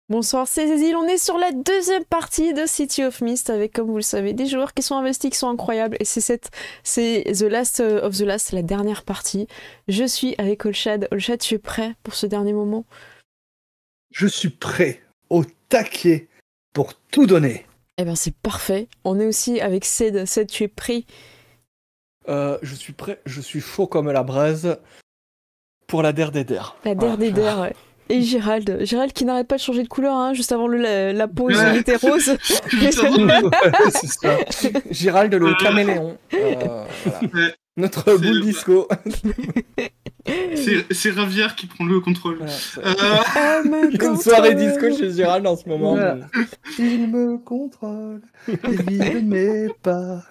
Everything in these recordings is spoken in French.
Bonsoir, c'est Cécile. On est sur la deuxième partie de City of Mist avec, comme vous le savez, des joueurs qui sont investis, qui sont incroyables. Et c'est The Last of the Last, la dernière partie. Je suis avec Olshad. Olshad, tu es prêt pour ce dernier moment? Je suis prêt, au taquet, pour tout donner. Eh ben, c'est parfait. On est aussi avec Ced. Ced, tu es prêt? Je suis prêt, je suis chaud comme la braise pour la der des der. La der des der, ouais. Et Gérald. Gérald qui n'arrête pas de changer de couleur, hein. Juste avant la pause, il était rose. Ouais, c'est ça. Gérald le caméléon. Ouais, Notre C'est- boule disco. c'est Ravière qui prend le contrôle. Voilà, c'est Elle me une soirée contrôle. disco chez Gérald en ce moment. Voilà. donc- Il me contrôle, il guide mes pas.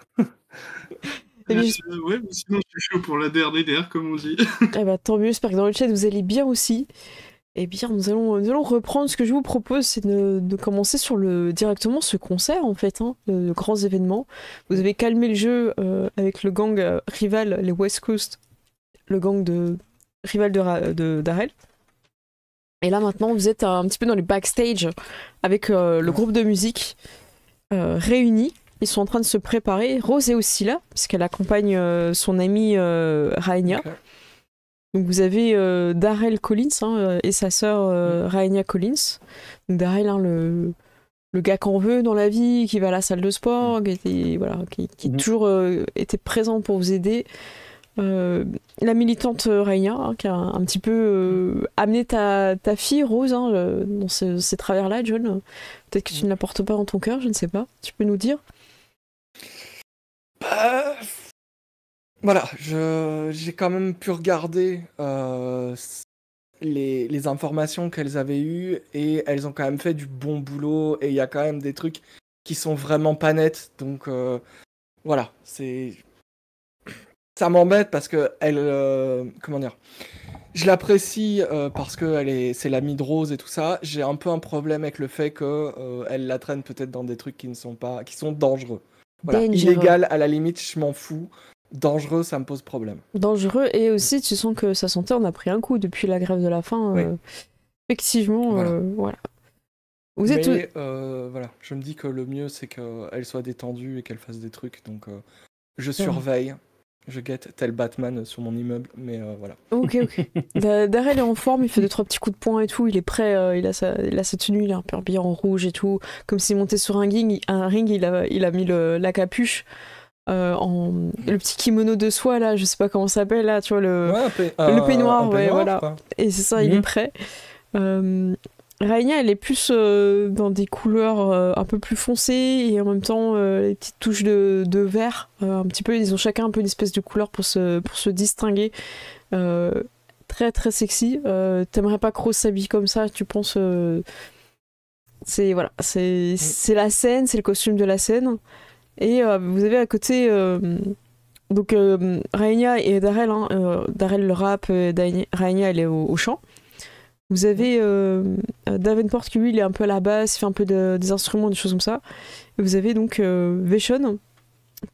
Et bien, Ouais, mais sinon je suis chaud pour la DRDR, comme on dit. eh ben, tant mieux, j'espère que dans le chat vous allez bien aussi. Eh bien, nous allons reprendre. Ce que je vous propose, c'est de commencer directement ce concert, en fait, hein, de grands événements. Vous avez calmé le jeu avec le gang rival, les West Coast, le gang rival de Darrell. Et là, maintenant, vous êtes un petit peu dans les backstage avec le groupe de musique réuni. Ils sont en train de se préparer. Rose est aussi là, puisqu'elle accompagne son amie Raenia. Ok. Donc vous avez Darrell Collins et sa sœur Raenia Collins. Donc Darrell, le gars qu'on veut dans la vie, qui va à la salle de sport, qui toujours était présent pour vous aider. La militante Raenia, qui a un petit peu amené ta fille Rose dans ces travers-là, John. Peut-être que tu ne la portes pas dans ton cœur, je ne sais pas. Tu peux nous dire? Bah, voilà, j'ai quand même pu regarder les informations qu'elles avaient eues et elles ont quand même fait du bon boulot et il y a quand même des trucs qui sont vraiment pas nets. Donc voilà, ça m'embête parce que comment dire, je l'apprécie parce que c'est l'amie de Rose et tout ça. J'ai un peu un problème avec le fait que elle la traîne peut-être dans des trucs qui sont dangereux. Voilà, Dangereux. illégal à la limite, je m'en fous. Dangereux, ça me pose problème. Dangereux, et aussi tu sens que sa santé en a pris un coup depuis la grève de la faim. Oui. Effectivement, voilà. Vous êtes... Mais voilà, je me dis que le mieux c'est qu'elle soit détendue et qu'elle fasse des trucs. Donc je surveille, je guette tel Batman sur mon immeuble, mais voilà. Ok. Darrell est en forme, il fait 2-3 petits coups de poing et tout, il est prêt, il a sa tenue, il est un peu habillé en rouge et tout, comme s'il montait sur un ring, il a mis la capuche, le petit kimono de soie là, je sais pas comment ça s'appelle là, tu vois, le peignoir, un ouais, peignoir, voilà. quoi. Et c'est ça, il est prêt. Raina, elle est plus dans des couleurs un peu plus foncées et en même temps les petites touches de vert, un petit peu, ils ont chacun un peu une espèce de couleur pour se distinguer. Très très sexy. T'aimerais pas que Rose s'habille comme ça, tu penses c'est voilà, c'est la scène, c'est le costume de la scène. Et vous avez à côté donc Raina et Darrell, Darrell le rap, Raina elle est au chant. Vous avez Davenport qui lui il est un peu à la basse, il fait un peu des instruments, des choses comme ça. Et vous avez donc Veshon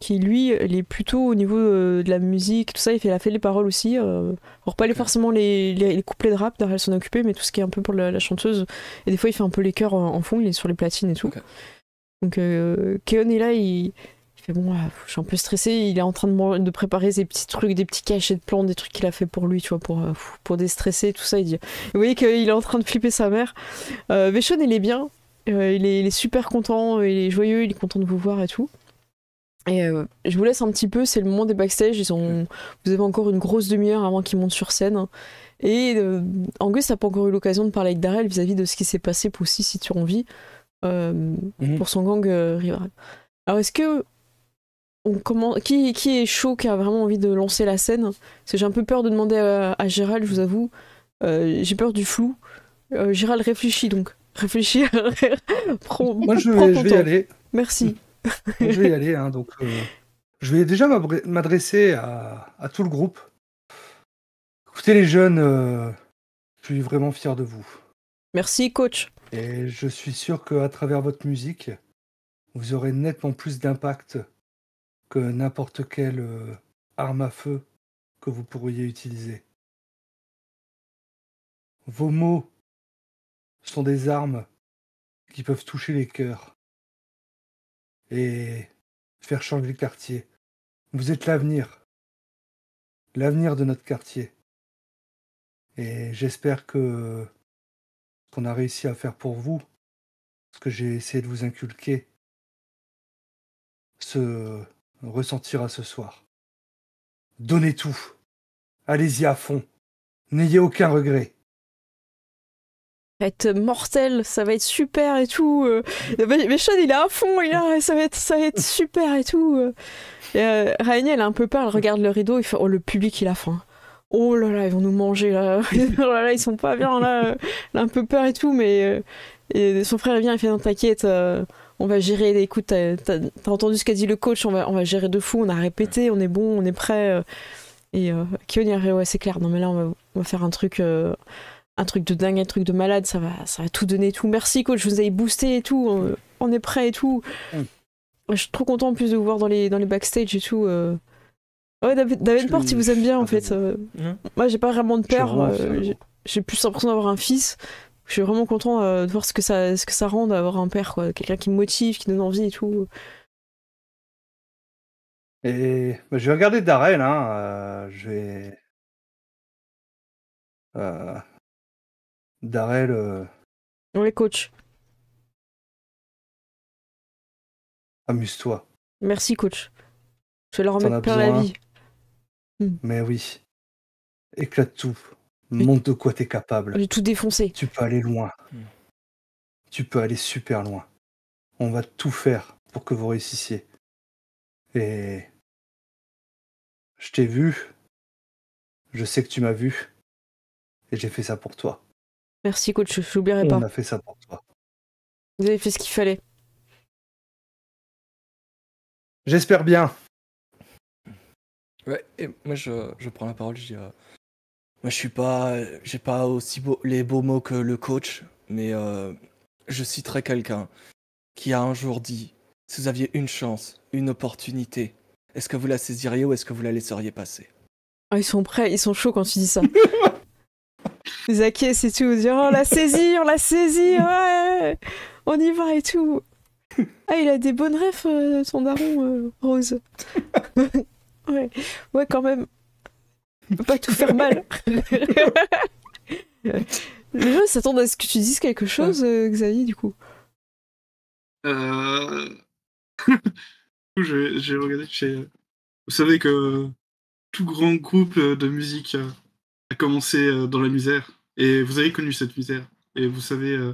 qui lui il est plutôt au niveau de la musique, tout ça, il a fait les paroles aussi. Alors pas forcément les couplets de rap, Darrell s'en est occupé, mais tout ce qui est un peu pour la chanteuse. Et des fois il fait un peu les chœurs en fond, il est sur les platines et tout. Ok. Donc Keon est là, il fait bon, je suis un peu stressé, il est en train de préparer ses petits trucs, des petits cachets de plans, des trucs qu'il a fait pour lui, tu vois, pour déstresser, tout ça. Vous voyez qu'il est en train de flipper sa mère. Veshon, il est bien, il est super content, il est joyeux, il est content de vous voir et tout. Et je vous laisse un petit peu, c'est le moment des backstage, vous avez encore une grosse demi-heure avant qu'ils montent sur scène. Et Angus n'a pas encore eu l'occasion de parler avec Darrell vis-à-vis de ce qui s'est passé pour aussi si tu as envie pour son gang rival. Alors est-ce que qui est chaud, qui a vraiment envie de lancer la scène? Parce que j'ai un peu peur de demander à Gérald, je vous avoue. J'ai peur du flou. Gérald, réfléchis donc. Réfléchis. Moi, je Prends ton vais y temps. aller. Merci. Je vais y aller. Donc, je vais déjà m'adresser à tout le groupe. Écoutez, les jeunes, je suis vraiment fier de vous. Merci, coach. Et je suis sûr qu'à travers votre musique, vous aurez nettement plus d'impact que n'importe quelle arme à feu que vous pourriez utiliser. Vos mots sont des armes qui peuvent toucher les cœurs et faire changer le quartier. Vous êtes l'avenir de notre quartier. Et j'espère que ce qu'on a réussi à faire pour vous, ce que j'ai essayé de vous inculquer, se ressentira ce soir. Donnez tout. Allez-y à fond. N'ayez aucun regret. Ça va être mortel, ça va être super et tout. Mais Sean, il est à fond, ça va être super et tout. Rainy, elle a un peu peur, elle regarde le rideau, il fait oh, le public, il a faim. Oh là là, ils vont nous manger là. Oh là là, ils sont pas bien là. Elle a un peu peur et tout, mais et son frère vient, il fait non, t'inquiète, on va gérer. Écoute, t'as entendu ce qu'a dit le coach, on va gérer de fou, on a répété, on est bon, on est prêt. Et Kion, il a ouais, c'est clair, non mais là, on va faire un truc de dingue, un truc de malade, ça va tout donner et tout. Merci coach, vous avez boosté et tout, on est prêt et tout. Je suis trop content en plus de vous voir dans les backstage et tout. Ouais, Davenport, il vous aime bien en fait. Moi, j'ai pas vraiment de peur. J'ai plus l'impression d'avoir un fils. Je suis vraiment content de voir ce que ça rend d'avoir un père, quoi. Quelqu'un qui me motive, qui donne envie et tout. Et je vais regarder Darrell, hein. Je vais. Darrell, Ouais, coach. amuse-toi. Merci, coach. Je vais leur T'en remettre as plein la besoin. vie. Mais oui. Éclate tout. Montre de quoi t'es capable. J'ai tout défoncé. Tu peux aller loin. Tu peux aller super loin. On va tout faire pour que vous réussissiez. Et je t'ai vu. Je sais que tu m'as vu. Et j'ai fait ça pour toi. Merci, coach. Je n'oublierai pas. On a fait ça pour toi. Vous avez fait ce qu'il fallait. J'espère bien. Ouais, et moi je prends la parole, je dis moi j'ai pas aussi les beaux mots que le coach, mais je citerai quelqu'un qui a un jour dit si vous aviez une chance, une opportunité, est-ce que vous la saisiriez ou est-ce que vous la laisseriez passer? Ah, ils sont prêts, ils sont chauds quand tu dis ça. Les acquiescent et tout, ils disent oh, on l'a saisi, ouais, on y va et tout. Ah, il a des bonnes refs, son daron, Rose. Ouais, quand même. On peut pas tout faire mal. Les gens s'attendent à ce que tu dises quelque chose, Xavier, du coup. J'ai regardé vous savez que tout grand groupe de musique a commencé dans la misère. Et vous avez connu cette misère. Et vous savez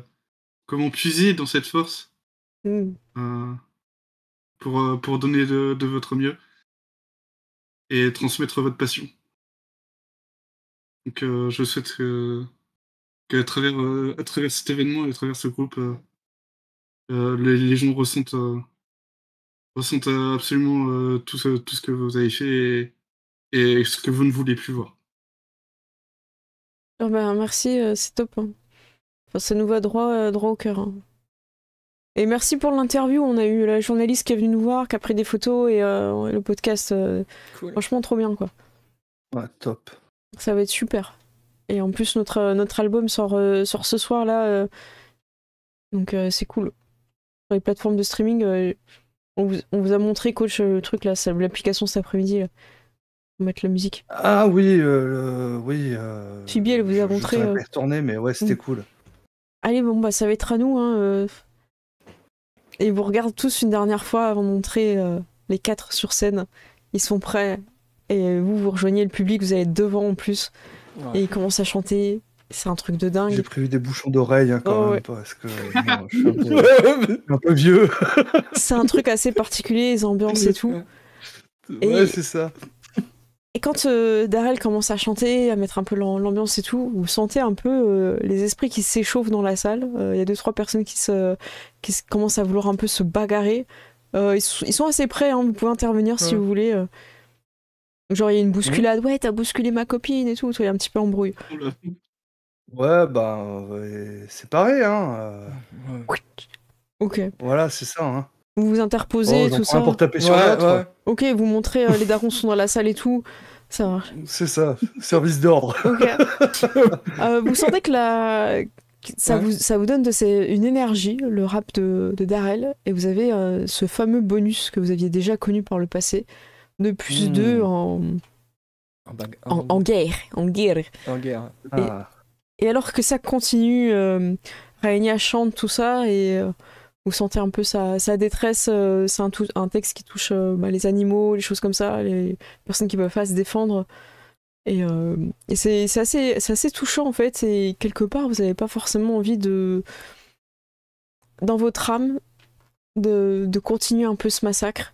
comment puiser dans cette force pour donner de votre mieux et transmettre votre passion. Donc je souhaite qu'à travers cet événement et à travers ce groupe, les gens ressentent absolument tout ce que vous avez fait et ce que vous ne voulez plus voir. Oh bah, merci, c'est top. Hein. Enfin, ça nous va droit au cœur. Hein. Et merci pour l'interview. On a eu la journaliste qui est venue nous voir, qui a pris des photos et le podcast. Cool. Franchement, trop bien, quoi. Ouais, top. Ça va être super. Et en plus, notre album sort ce soir, là. Donc, c'est cool. Sur les plateformes de streaming, on vous a montré, coach, le truc, là, l'application cet après-midi, là. Pour mettre la musique. Ah oui, oui. Phoebe, elle vous a montré. Je pas y retourner, mais ouais, c'était cool. Allez, bon, bah, ça va être à nous, hein. Et ils vous regardent tous une dernière fois avant de montrer les 4 sur scène. Ils sont prêts. Et vous rejoignez le public, vous allez être devant en plus. Ouais. Et ils commencent à chanter. C'est un truc de dingue. J'ai prévu des bouchons d'oreilles hein, quand même, parce que non, je suis un peu vieux. C'est un truc assez particulier, les ambiances et tout. Ouais, c'est ça. Et quand Darrell commence à chanter, à mettre un peu l'ambiance et tout, vous sentez un peu les esprits qui s'échauffent dans la salle. Il y a 2-3 personnes qui commencent à vouloir un peu se bagarrer. Ils sont assez prêts, hein, vous pouvez intervenir si vous voulez. Genre il y a une bousculade, ouais t'as bousculé ma copine et tout, il y a un petit peu embrouille. Ouais, bah c'est pareil, hein. Ok. Voilà, c'est ça, hein. Vous vous interposez, tout ça. Pour taper sur l'autre. Ok, vous montrez les darons sont dans la salle et tout. Ça marche. C'est ça, service d'ordre. Ok. Vous sentez que ça vous donne une énergie, le rap de Darrell, et vous avez ce fameux bonus que vous aviez déjà connu par le passé, de plus 2 en guerre. En guerre. En guerre. Et alors que ça continue, Raenya chante tout ça, et vous sentez un peu sa détresse. C'est un texte qui touche les animaux, les choses comme ça, les personnes qui peuvent pas se défendre. Et c'est assez touchant en fait, et quelque part vous n'avez pas forcément envie dans votre âme de continuer un peu ce massacre,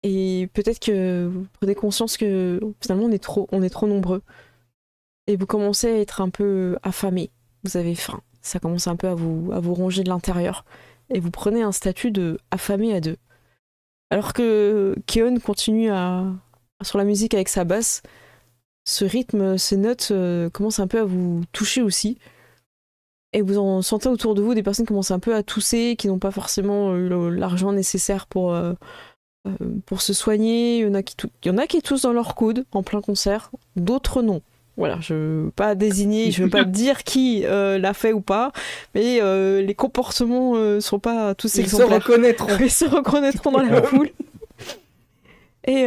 et peut-être que vous prenez conscience que finalement on est trop nombreux, et vous commencez à être un peu affamé, vous avez faim, ça commence un peu à vous ronger de l'intérieur, et vous prenez un statut de affamé à 2. Alors que Keon continue sur la musique avec sa basse, ce rythme, ces notes commencent un peu à vous toucher aussi. Et vous en sentez autour de vous des personnes qui commencent un peu à tousser, qui n'ont pas forcément l'argent nécessaire pour se soigner. Il y en a qui toussent dans leur coude en plein concert, d'autres non. Voilà, je ne veux pas désigner, je ne veux pas dire qui l'a fait ou pas, mais les comportements ne sont pas tous exemplaires. Ils se reconnaîtront dans la foule. Et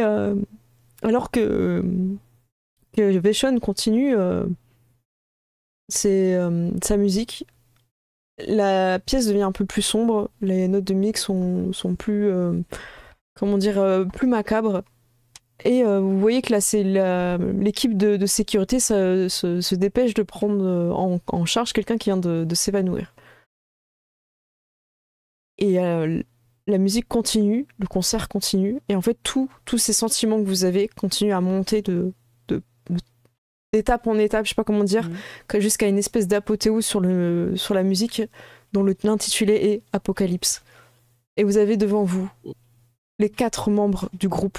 alors que Veshon continue sa musique, la pièce devient un peu plus sombre, les notes de musique sont plus plus macabres, et vous voyez que là c'est l'équipe de sécurité se dépêche de prendre en charge quelqu'un qui vient de s'évanouir. Et la musique continue, le concert continue, et en fait tous ces sentiments que vous avez continuent à monter d'étape en étape, je sais pas comment dire, jusqu'à une espèce d'apothéose sur la musique dont l'intitulé est Apocalypse. Et vous avez devant vous les 4 membres du groupe.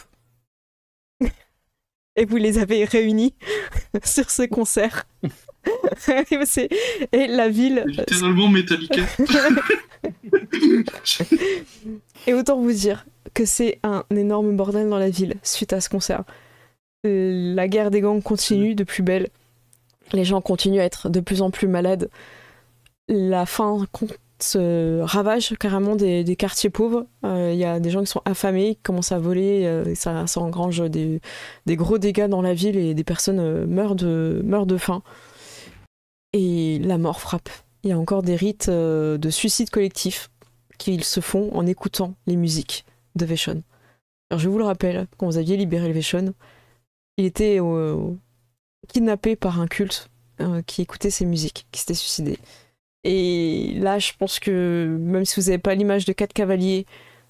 Et vous les avez réunis sur ce concert. Et la ville... Littéralement Metallica. Et autant vous dire que c'est un énorme bordel dans la ville suite à ce concert. La guerre des gangs continue de plus belle. Les gens continuent à être de plus en plus malades. La faim se ravage carrément des quartiers pauvres. Il y a des gens qui sont affamés, qui commencent à voler. Ça engrange des gros dégâts dans la ville, et des personnes meurent de faim. Et la mort frappe. Il y a encore des rites de suicide collectif qui se font en écoutant les musiques de Veshon. Alors je vous le rappelle, quand vous aviez libéré le Veshon, il était kidnappé par un culte qui écoutait ses musiques, qui s'était suicidé. Et là, je pense que même si vous n'avez pas l'image de 4 cavaliers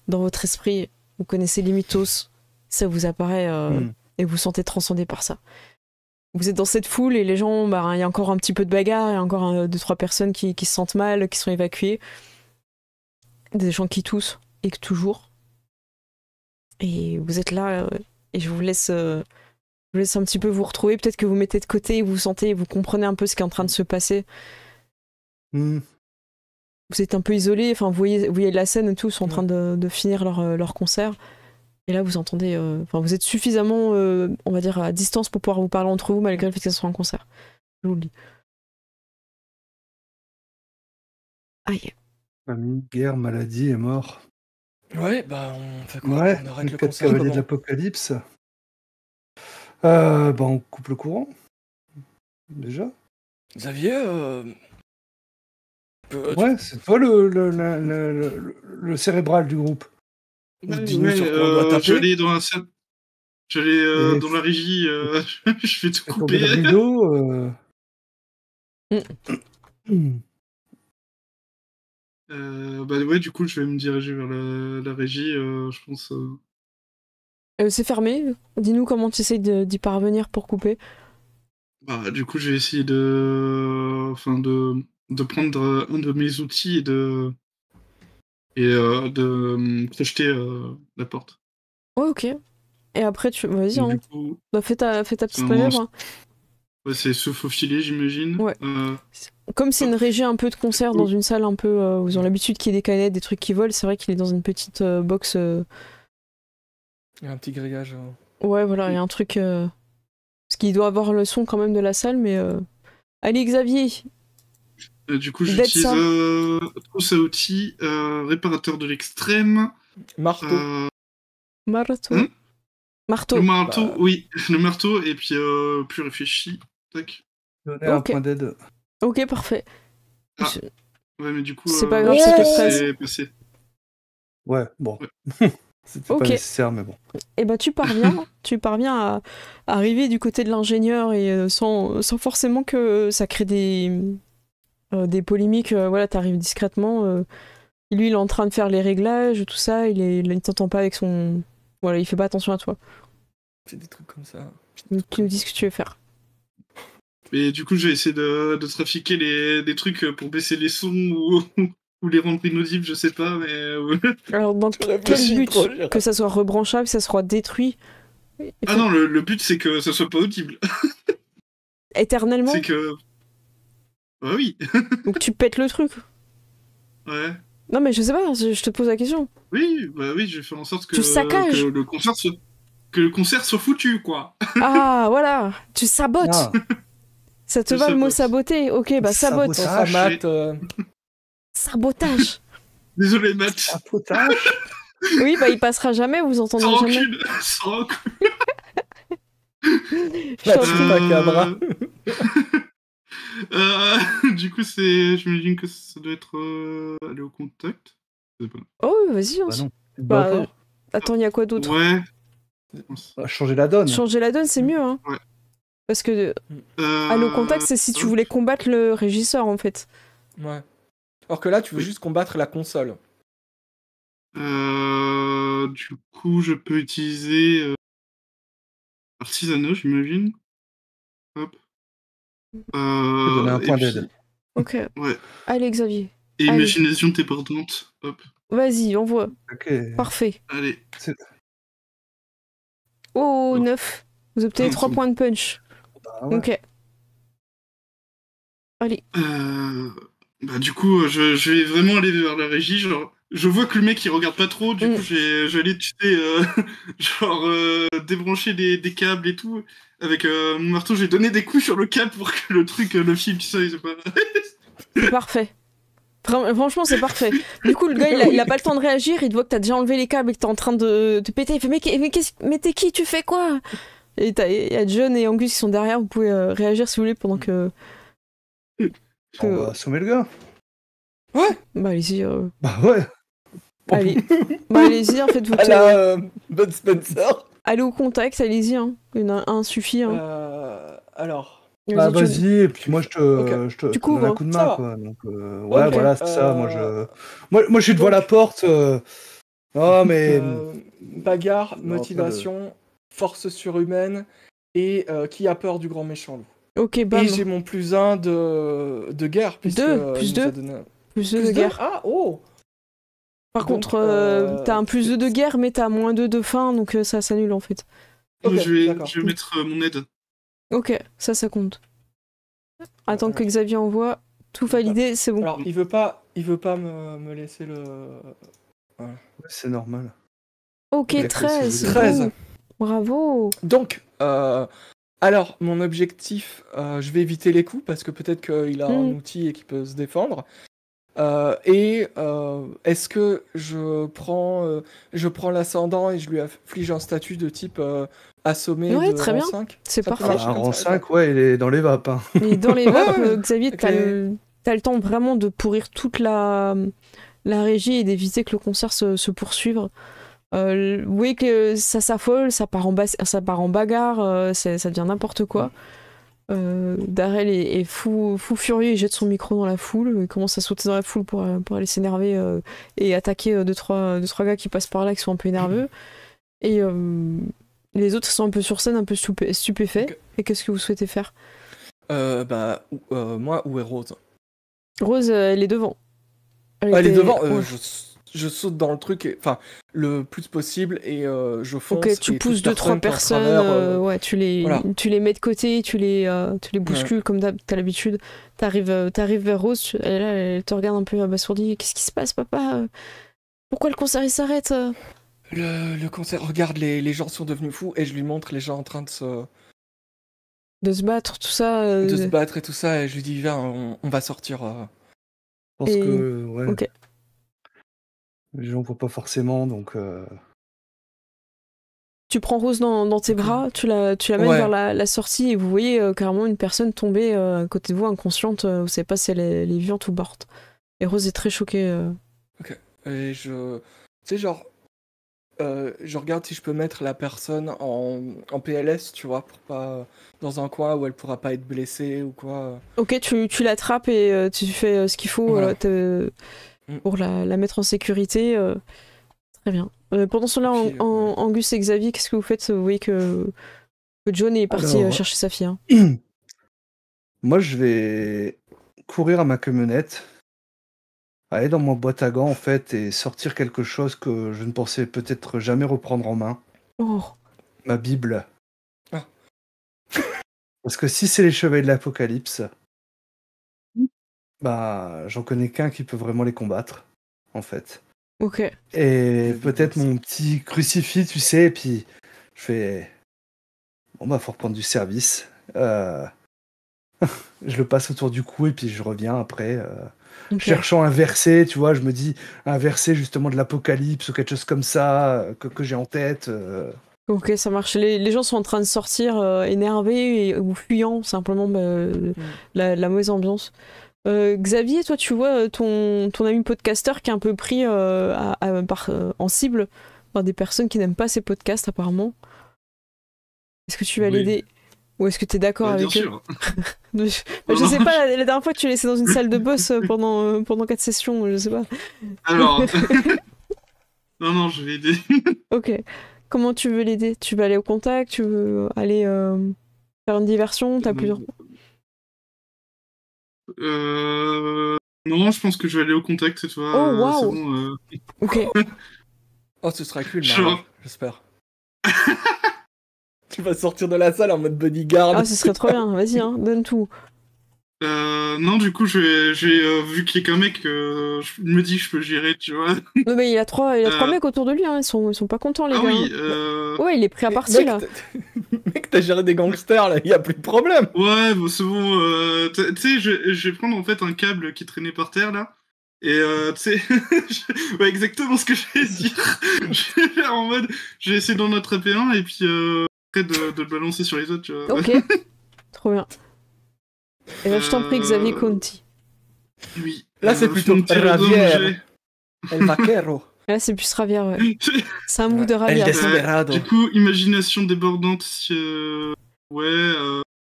dans votre esprit, vous connaissez les mythos, ça vous apparaît et vous vous sentez transcendé par ça. Vous êtes dans cette foule et les gens, il y a encore un petit peu de bagarre, il y a encore 2-3 personnes qui se sentent mal, qui sont évacuées. Des gens qui toussent, et que toujours. Et vous êtes là, et je vous laisse un petit peu vous retrouver. Peut-être que vous mettez de côté, vous sentez, vous comprenez un peu ce qui est en train de se passer. Vous êtes un peu isolé, enfin vous voyez la scène et tout, ils sont en train de finir leur concert. Et là vous entendez, vous êtes suffisamment, on va dire, à distance pour pouvoir vous parler entre vous malgré le fait que ce soit un concert. Je vous le dis. Aïe. Famine, guerre, maladie et mort. Ouais, on fait quoi? Ouais, On arrête les le 4 concert cavaliers comment? de l'Apocalypse. On coupe le courant. Déjà. Xavier, Ouais, c'est toi le cérébral du groupe. dis-nous sur quoi on doit taper. J'allais dans la salle. J'allais dans la régie. Je vais tout couper. Le rideau. Ouais, du coup, je vais me diriger vers la régie, je pense. C'est fermé. Dis-nous comment tu essayes d'y parvenir pour couper. Du coup, je vais essayer de prendre un de mes outils et de projeter la porte. Ouais, ok. Et après, vas-y, Donc, hein. du coup, Fais ta petite c'est manœuvre. Hein. Ouais, c'est se faufiler, j'imagine. Ouais. Comme c'est une régie un peu de concert dans une salle un peu où ils ont l'habitude qu'il y ait des canettes, des trucs qui volent, c'est vrai qu'il est dans une petite box. Il y a un petit grillage. Ouais, voilà, il y a un truc. Parce qu'il doit avoir le son quand même de la salle, mais. Allez, Xavier! Du coup, Dead j'utilise Sam. trousse à outils, réparateur de l'extrême, Marteau. Marteau. Hmm le Marteau. marteau, Bah. oui, le marteau, et puis plus réfléchi. Tac. Donner un Ok. point d'aide. Ok, parfait. Ah. Je- Ouais, mais du coup, C'est pas grave, c'est que 13. c'est passé. Ouais, bon. Ouais. C'était Ok. pas nécessaire, mais bon. Et bah tu parviens à arriver du côté de l'ingénieur et sans forcément que ça crée des polémiques. Voilà, t'arrives discrètement. Lui, il est en train de faire les réglages, tout ça. Il t'entend pas avec son. Voilà, il fait pas attention à toi. C'est des trucs comme ça. Tu nous dis ce que tu veux faire. Et du coup, je vais essayer de trafiquer des trucs pour baisser les sons ou les rendre inaudibles, je sais pas, mais... Alors, dans Tu quel réfléchis but trop, Gérard. que ça soit rebranchable, que ça soit détruit Ah non, le but, c'est que ça soit pas audible. éternellement. C'est que... Bah oui. Donc tu pètes le truc. Ouais. Non, mais je sais pas, je te pose la question. Oui, bah oui, je vais faire en sorte que, Tu saccages. que le concert soit foutu, quoi. Ah, voilà, tu sabotes. Ah, Ça te Je va le mot sabote. saboter? Ok, bah sabote. Sabotage. Sans sa mat, Sabotage. Désolé, Matt. sabotage. Oui, bah il passera jamais, vous entendrez Sans jamais. rancune. Sans rancune. Je t'en prie. Chupacabra. Du coup, j'imagine que ça doit être aller au contact. Je sais pas. Oh, vas-y. Bah non. Bah, Bah, attends, il y a quoi d'autre? Ouais. pas. Changer la donne. Changer la donne, c'est mieux, hein. Ouais. Parce que aller au contact, c'est si tu voulais combattre le régisseur, en fait. Ouais. Alors que là, tu veux Oui. juste combattre la console. Du coup, je peux utiliser artisanat, j'imagine. Hop. Donner un Et point puis- d'aide. Ok. Ouais. Allez, Xavier. Et Allez. imagination débordante. Hop. Vas-y, envoie. Ok. Parfait. Allez. Oh, Oh. 9. Vous obtenez Ah, 3 c'est points de punch. Bah ouais. Ok. Allez. Bah du coup, je vais vraiment aller vers la régie. Genre, je vois que le mec il regarde pas trop. Du coup, je vais aller, tu sais, débrancher des câbles et tout. Avec mon marteau, j'ai donné des coups sur le câble pour que le truc, le fil, tu sais, c'est pas. C'est parfait. Franchement, c'est parfait. Du coup, le gars, il a pas le temps de réagir. Il te voit que t'as déjà enlevé les câbles et que t'es en train de te péter. Il fait mais t'es qui? Tu fais quoi? Et il y a John et Angus qui sont derrière. Vous pouvez réagir si vous voulez pendant que. On va assommer le gars. Bah, allez-y. Bah ouais. Allez. Bah, allez-y, en fait, vous. À la Bud Spencer. Allez au contact, allez-y. Hein. Il y en a un suffit. Hein. Alors. Bah John. vas-y, et puis moi je te Tu donne couvres, un coup de ça main, va. quoi. Donc, ouais, Ok, voilà, c'est ça. Moi je suis devant donc- la porte. Oh, mais. Bagarre, Non, motivation, force surhumaine et qui a peur du grand méchant loup. Ok, bam. Et j'ai mon +1 de guerre. Puisque, Deux, plus il nous deux. a donné- Plus 2 de Plus deux. guerre. Ah, oh. Par Donc, contre, t'as un plus 2 de guerre, mais t'as moins 2 de faim, donc ça s'annule en fait. Ok, je d'accord. vais mettre mon aide. Ok, ça compte. Attends que Xavier envoie. Tout validé, c'est bon. Alors, il veut pas me laisser le. Ouais, c'est normal. Ok, Ok, 13. c'est 13. Bravo. Donc, alors, mon objectif, je vais éviter les coups parce que peut-être qu'il a un outil et qu'il peut se défendre. Est-ce que je prends l'ascendant et je lui afflige un statut de type assommé Ouais, de très rang bien. 5? C'est Ça peut parfait. marcher Un comme rang ça, 5, ouais, il est dans les vapes. Hein. Et dans les vapes, Ouais, Xavier, ok. t'as le temps vraiment de pourrir toute la régie et d'éviter que le concert se poursuive. Vous voyez que ça s'affole, ça part en bagarre, ça devient n'importe quoi. Darrell est fou furieux, il jette son micro dans la foule, il commence à sauter dans la foule pour aller s'énerver et attaquer deux trois gars qui passent par là qui sont un peu nerveux. Et les autres sont un peu sur scène, un peu stupéfaits. Ok. Et qu'est-ce que vous souhaitez faire? Moi, où est Rose? Rose, elle est devant. Elle est était- devant. ouais. Je saute dans le truc, le plus possible et je fonce. Ok, tu et pousses toute 2-3 qui est en personnes, travers, ouais, tu les mets de côté, tu les bouscules comme t'as l'habitude. T'arrives vers Rose, elle te regarde un peu abasourdie. Qu'est-ce qui se passe, papa? Pourquoi le concert il s'arrête? Le concert, regarde, les gens sont devenus fous et je lui montre les gens en train de De se battre, tout ça. se battre et tout ça et je lui dis viens, on va sortir. pense Et- que ouais, Ok. les gens voient pas forcément, donc Tu prends Rose dans tes bras, tu l'amènes Ouais. vers la sortie et vous voyez carrément une personne tomber à côté de vous, inconsciente. Vous savez pas si elle est vivante ou morte. Et Rose est très choquée. Et tu sais, genre, je regarde si je peux mettre la personne en PLS, tu vois, pour pas dans un coin où elle pourra pas être blessée ou quoi. Ok, tu l'attrapes et tu fais ce qu'il faut Voilà. pour la mettre en sécurité. Très bien. Pendant cela, Et puis, Angus et Xavier, qu'est-ce que vous faites? Vous voyez que John est parti Alors, chercher sa fille. Hein. moi, je vais courir à ma camionnette, aller dans ma boîte à gants, en fait, et sortir quelque chose que je ne pensais peut-être jamais reprendre en main. Oh, Ma Bible. Ah. Parce que si c'est les Chevaliers de l'Apocalypse, bah, j'en connais qu'un qui peut vraiment les combattre, en fait. ok. Et La peut-être Bible, mon petit crucifix, tu sais, et puis je fais... Bon, bah, faut reprendre du service. Je le passe autour du cou, et puis je reviens après... Ok. cherchant un verset, tu vois, je me dis un verset justement de l'Apocalypse ou quelque chose comme ça que j'ai en tête. Ok, ça marche. Les gens sont en train de sortir énervés ou fuyant simplement la mauvaise ambiance. Xavier, toi, tu vois ton ami podcasteur qui est un peu pris en cible par des personnes qui n'aiment pas ces podcasts apparemment. Est-ce que tu vas Oui. l'aider ou est-ce que tu es d'accord Bien avec eux? sûr. Je Non, sais non, pas, la dernière fois que tu l'as laissé dans une salle de boss pendant 4 sessions, je sais pas. Alors, non, je vais aider. Ok. Comment tu veux l'aider? Tu veux aller au contact? Tu veux aller faire une diversion? T'as plusieurs... Non, je pense que je vais aller au contact cette fois. Oh, C'est waouh! bon. Ok. Oh, ce sera cool, Genre- Maria, j'espère. Tu vas sortir de la salle en mode bodyguard. Ah, ce serait trop bien. Vas-y, hein, donne tout. Non, du coup, vu qu'il y a qu'un mec, je me dis que je peux gérer, tu vois. Non, mais il a trois Euh. mecs autour de lui, hein. Ils sont pas contents, les Ah gars. oui, hein. Ouais, il est pris à Mais partie, mec, là. Mec, t'as géré des gangsters là, y a plus de problème. ouais, bon, c'est bon. Tu sais, je vais prendre en fait un câble qui traînait par terre là. Et tu sais, ouais, exactement ce que j'allais dire. Je vais faire en mode, je vais essayer d'en attraper un et puis après de le balancer sur les autres, tu vois. Ok. Trop bien. Et là, je t'en prie, Xavier Conti. Oui. Là, c'est plutôt mon petit redhomme, Ravière. El vaquero. Là, c'est plus Ravière, ouais. C'est un mou de El Ravière. ça. desperado. Du coup, imagination débordante, ouais,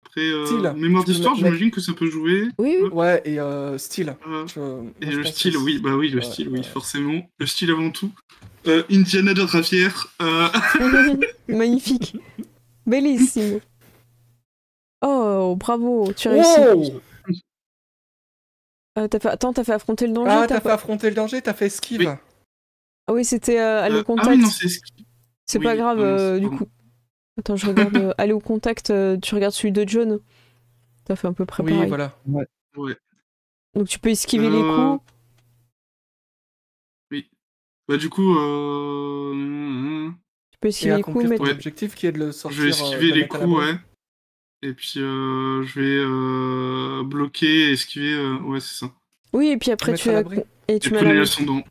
après, Style. mémoire Tu peux d'histoire, mettre- j'imagine que ça peut jouer. Oui, oui. Ouais, et style. Euh, Moi, Et je le pense style, que oui, bah oui, le ouais, style, oui, ouais. forcément. Le style avant tout. Indiana de Ravière. Magnifique. Bellissimo. Oh, bravo, tu as réussi. Wow. T'as fait affronter le danger. Ah, t'as fait affronter le danger, t'as fait esquive. Oui. Ah oui, c'était aller au ah contact. oui, non, c'est... C'est oui, pas grave, non, c'est du pardon. coup. Attends, je regarde. Aller au contact, tu regardes celui de John. T'as fait un peu près Oui, pareil. voilà. Ouais, Donc tu peux esquiver les coups. oui. Bah du coup, Tu peux Et esquiver les coups, accomplir mais ton Ouais. objectif qui est de le sortir. je vais de esquiver le les mettre à coups, l'abri. ouais. Et puis je vais bloquer, esquiver, ouais, c'est ça. oui, et puis après Mettre tu à as l'abri. et Et tu mets prenez la l'ascendant.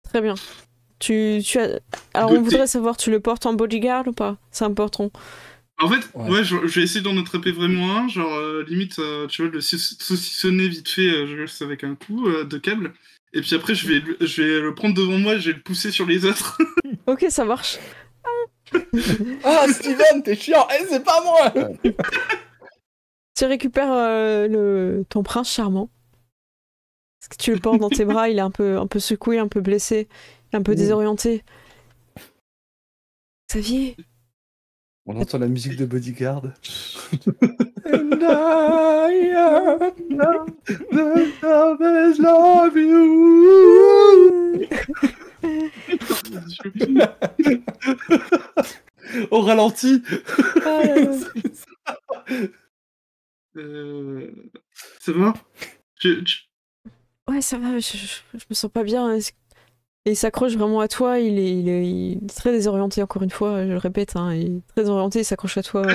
Très bien. Tu as. Alors De- on voudrait savoir, tu le portes en bodyguard ou pas? C'est important. En fait, Ouais. ouais, je vais essayer d'en attraper vraiment un, genre limite, tu vois, le saucissonner vite fait, juste avec un coup de câble. Et puis après, je vais le prendre devant moi, je vais le pousser sur les autres. Ok, ça marche. Ah, Steven, t'es chiant. Eh, c'est pas moi. Tu récupères ton prince charmant. Parce que tu le portes dans tes bras, il est un peu secoué, un peu blessé, un peu désorienté. Xavier, On entend la musique de Bodyguard. And I The Lovers love you. Au ralenti. ah là là. Ça va? Ouais, ça va, je me sens pas bien. Et il s'accroche vraiment à toi, il est très désorienté, encore une fois, je le répète, hein, il est très désorienté, il s'accroche à toi.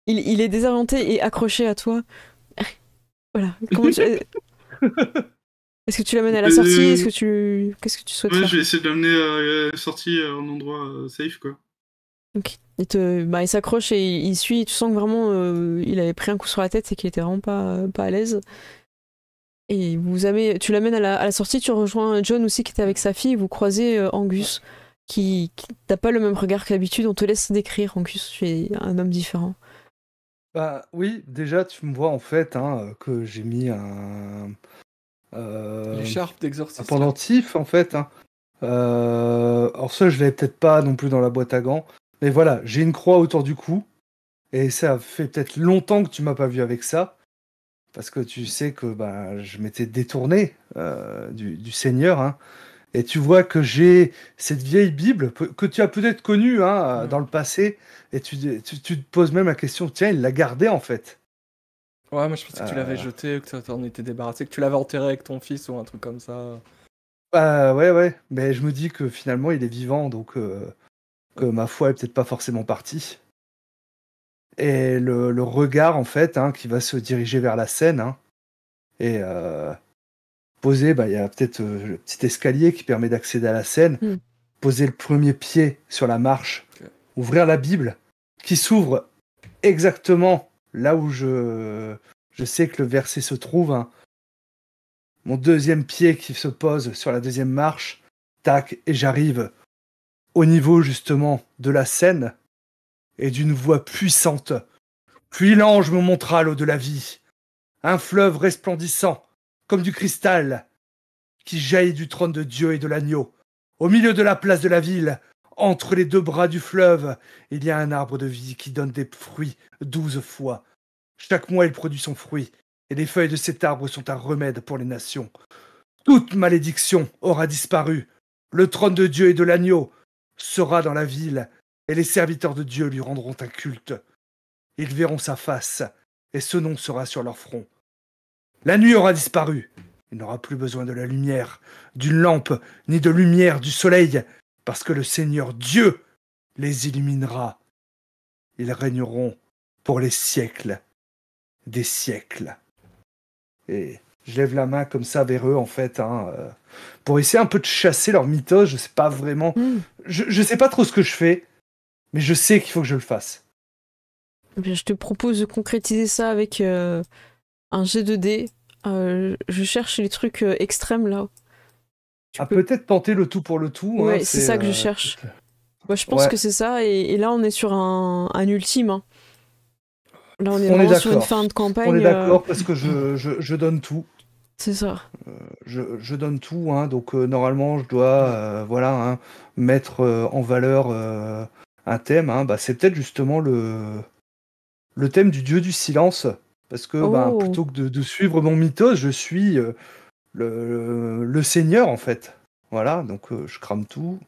Il est désorienté et accroché à toi. Voilà. Comment tu... Est-ce que tu l'amènes à la sortie? Qu'est-ce que tu souhaites Ouais, faire? je vais essayer de l'amener à la sortie en endroit safe, quoi. Ok. Il s'accroche et il suit. Tu sens que vraiment il avait pris un coup sur la tête et qu'il était vraiment pas à l'aise. Et tu l'amènes à la sortie, tu rejoins John aussi qui était avec sa fille, et vous croisez Angus, qui n'a pas le même regard que d'habitude. On te laisse décrire, Angus, tu es un homme différent. Bah oui, déjà tu me vois en fait que j'ai mis un L'écharpe un d'exorcisme. pendentif en fait. Alors ça je l'avais peut-être pas non plus dans la boîte à gants, mais voilà, j'ai une croix autour du cou et ça fait peut-être longtemps que tu m'as pas vu avec ça. Parce que tu sais que je m'étais détourné du Seigneur, hein, et tu vois que j'ai cette vieille Bible que tu as peut-être connue dans le passé, et tu te poses même la question, tiens, il l'a gardée en fait. Ouais, moi je pensais que tu l'avais jeté, que tu t'en étais débarrassé, que tu l'avais enterré avec ton fils ou un truc comme ça. Ouais, mais je me dis que finalement il est vivant, donc que ma foi est peut-être pas forcément partie. Et le regard en fait qui va se diriger vers la scène, et poser, il y a peut-être le petit escalier qui permet d'accéder à la scène, poser le premier pied sur la marche, ouvrir la Bible, qui s'ouvre exactement là où je sais que le verset se trouve. Mon deuxième pied qui se pose sur la deuxième marche, tac, et j'arrive au niveau justement de la scène, et d'une voix puissante. Puis l'ange me montra l'eau de la vie, un fleuve resplendissant, comme du cristal, qui jaillit du trône de Dieu et de l'agneau. Au milieu de la place de la ville, entre les deux bras du fleuve, il y a un arbre de vie qui donne des fruits 12 fois. Chaque mois, il produit son fruit, et les feuilles de cet arbre sont un remède pour les nations. Toute malédiction aura disparu. Le trône de Dieu et de l'agneau sera dans la ville, et les serviteurs de Dieu lui rendront un culte. Ils verront sa face, et ce nom sera sur leur front. La nuit aura disparu. Il n'aura plus besoin de la lumière, d'une lampe, ni de lumière du soleil, parce que le Seigneur Dieu les illuminera. Ils régneront pour les siècles des siècles. Et je lève la main comme ça vers eux, en fait, pour essayer un peu de chasser leur mythos. Je sais pas vraiment... Je sais pas trop ce que je fais, mais je sais qu'il faut que je le fasse. Eh bien, je te propose de concrétiser ça avec un jet de dés. Je cherche les trucs extrêmes, là. Peut-être tenter le tout pour le tout. Ouais, c'est ça que je cherche. Moi, je pense que c'est ça, et là, on est sur un ultime. Hein. Là, on est vraiment sur une fin de campagne. On est d'accord, parce que je donne tout. C'est ça. Je donne tout, donc normalement, je dois mettre en valeur un thème. C'est peut-être justement le thème du dieu du silence, parce que plutôt que de suivre mon mythos, je suis le seigneur, en fait. Voilà, donc je crame tout.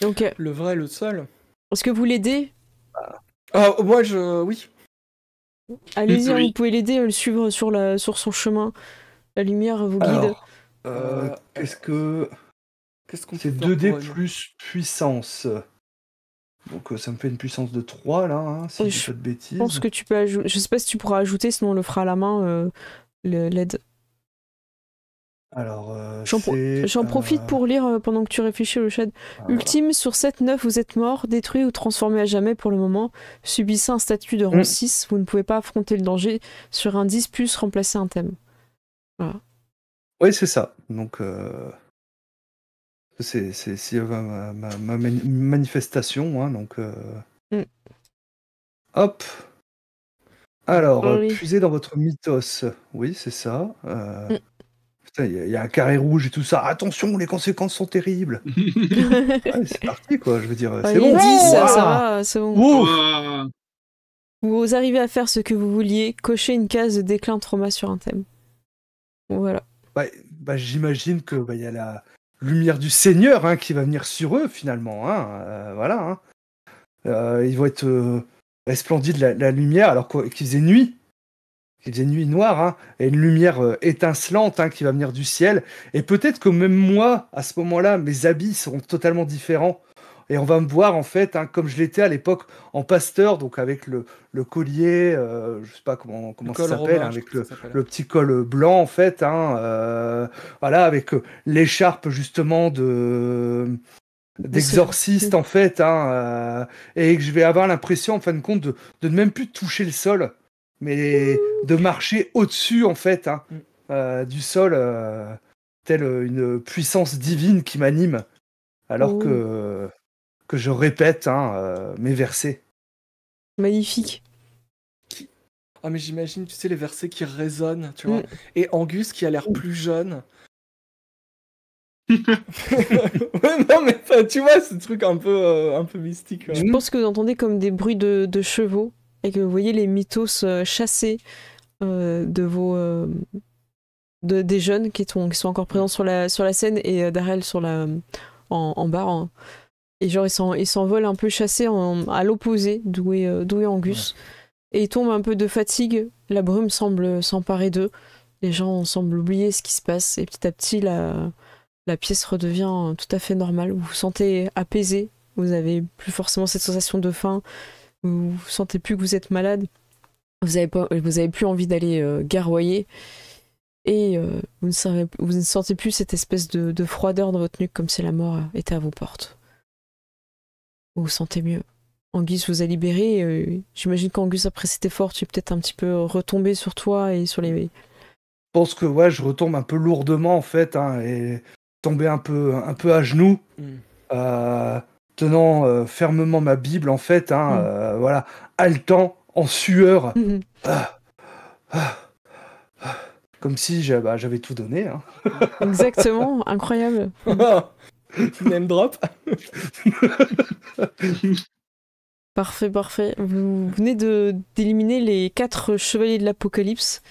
Ok. Le vrai, le seul. Est-ce que vous l'aidez? Moi, oui. Allez-y, vous pouvez l'aider, le suivre sur son chemin. La lumière vous guide. Qu'est-ce qu'on c'est 2D plus puissance. Donc ça me fait une puissance de 3 là, si je dis pas de bêtises. Je pense que tu peux ajouter. Je sais pas si tu pourras ajouter, sinon on le fera à la main, l'aide. Alors, j'en profite pour lire pendant que tu réfléchis au chat. Ultime, sur 7-9, vous êtes mort, détruit ou transformé à jamais pour le moment. Subissez un statut de rang 6, vous ne pouvez pas affronter le danger. Sur un 10+, remplacez un thème. Voilà. Oui, c'est ça. Donc, c'est ma manifestation. Donc, hop. Alors, puisez dans votre mythos. Oui, c'est ça. Putain, il y a un carré rouge et tout ça. Attention, les conséquences sont terribles. C'est parti, quoi. Je veux dire, c'est bon. 10, ça va, c'est bon. Wow. Vous arrivez à faire ce que vous vouliez, cocher une case de déclin trauma sur un thème. Voilà. J'imagine que y a la lumière du Seigneur qui va venir sur eux, finalement. Voilà. Ils vont être resplendis de la lumière alors qu'il faisait nuit. Il faisait nuit noire, et une lumière étincelante qui va venir du ciel. Et peut-être que même moi, à ce moment-là, mes habits seront totalement différents. Et on va me voir, en fait, hein, comme je l'étais à l'époque, en pasteur, donc avec le collier, je sais pas comment ça col s'appelle, romain, hein, je avec crois que ça s'appelle. le petit col blanc, en fait, hein, voilà, avec l'écharpe, justement, d'exorciste, en fait, hein, et que je vais avoir l'impression, en fin de compte, de ne même plus toucher le sol, mais de marcher au-dessus, en fait, hein, du sol, telle une puissance divine qui m'anime, alors que je répète, hein, mes versets. Magnifique. Ah, mais j'imagine, tu sais, les versets qui résonnent, tu vois. Et Angus qui a l'air plus jeune. Ouais, non, mais tu vois, ce truc un peu mystique. Je pense que vous entendez comme des bruits de chevaux et que vous voyez les mythos chasser des jeunes qui sont encore présents sur la scène et Darrell en bas. Hein. Et genre, ils s'envolent un peu chassés à l'opposé d'où est Angus. Ouais. Et ils tombent un peu de fatigue. La brume semble s'emparer d'eux. Les gens semblent oublier ce qui se passe. Et petit à petit, la pièce redevient tout à fait normale. Vous vous sentez apaisé. Vous n'avez plus forcément cette sensation de faim. Vous ne sentez plus que vous êtes malade. Vous avez plus envie d'aller garroyer. Et vous ne sentez plus cette espèce de froideur dans votre nuque comme si la mort était à vos portes. Vous vous sentez mieux. Angus vous a libéré. J'imagine qu'Angus, après cet effort, tu es peut-être un petit peu retombé sur toi et sur les... Je pense que ouais, je retombe un peu lourdement en fait, hein, et tomber un peu à genoux, tenant fermement ma Bible en fait, hein, voilà, haletant, en sueur, comme si j'avais tout donné. Hein. Exactement, incroyable. Name drop. Parfait. Vous venez d'éliminer les 4 chevaliers de l'Apocalypse.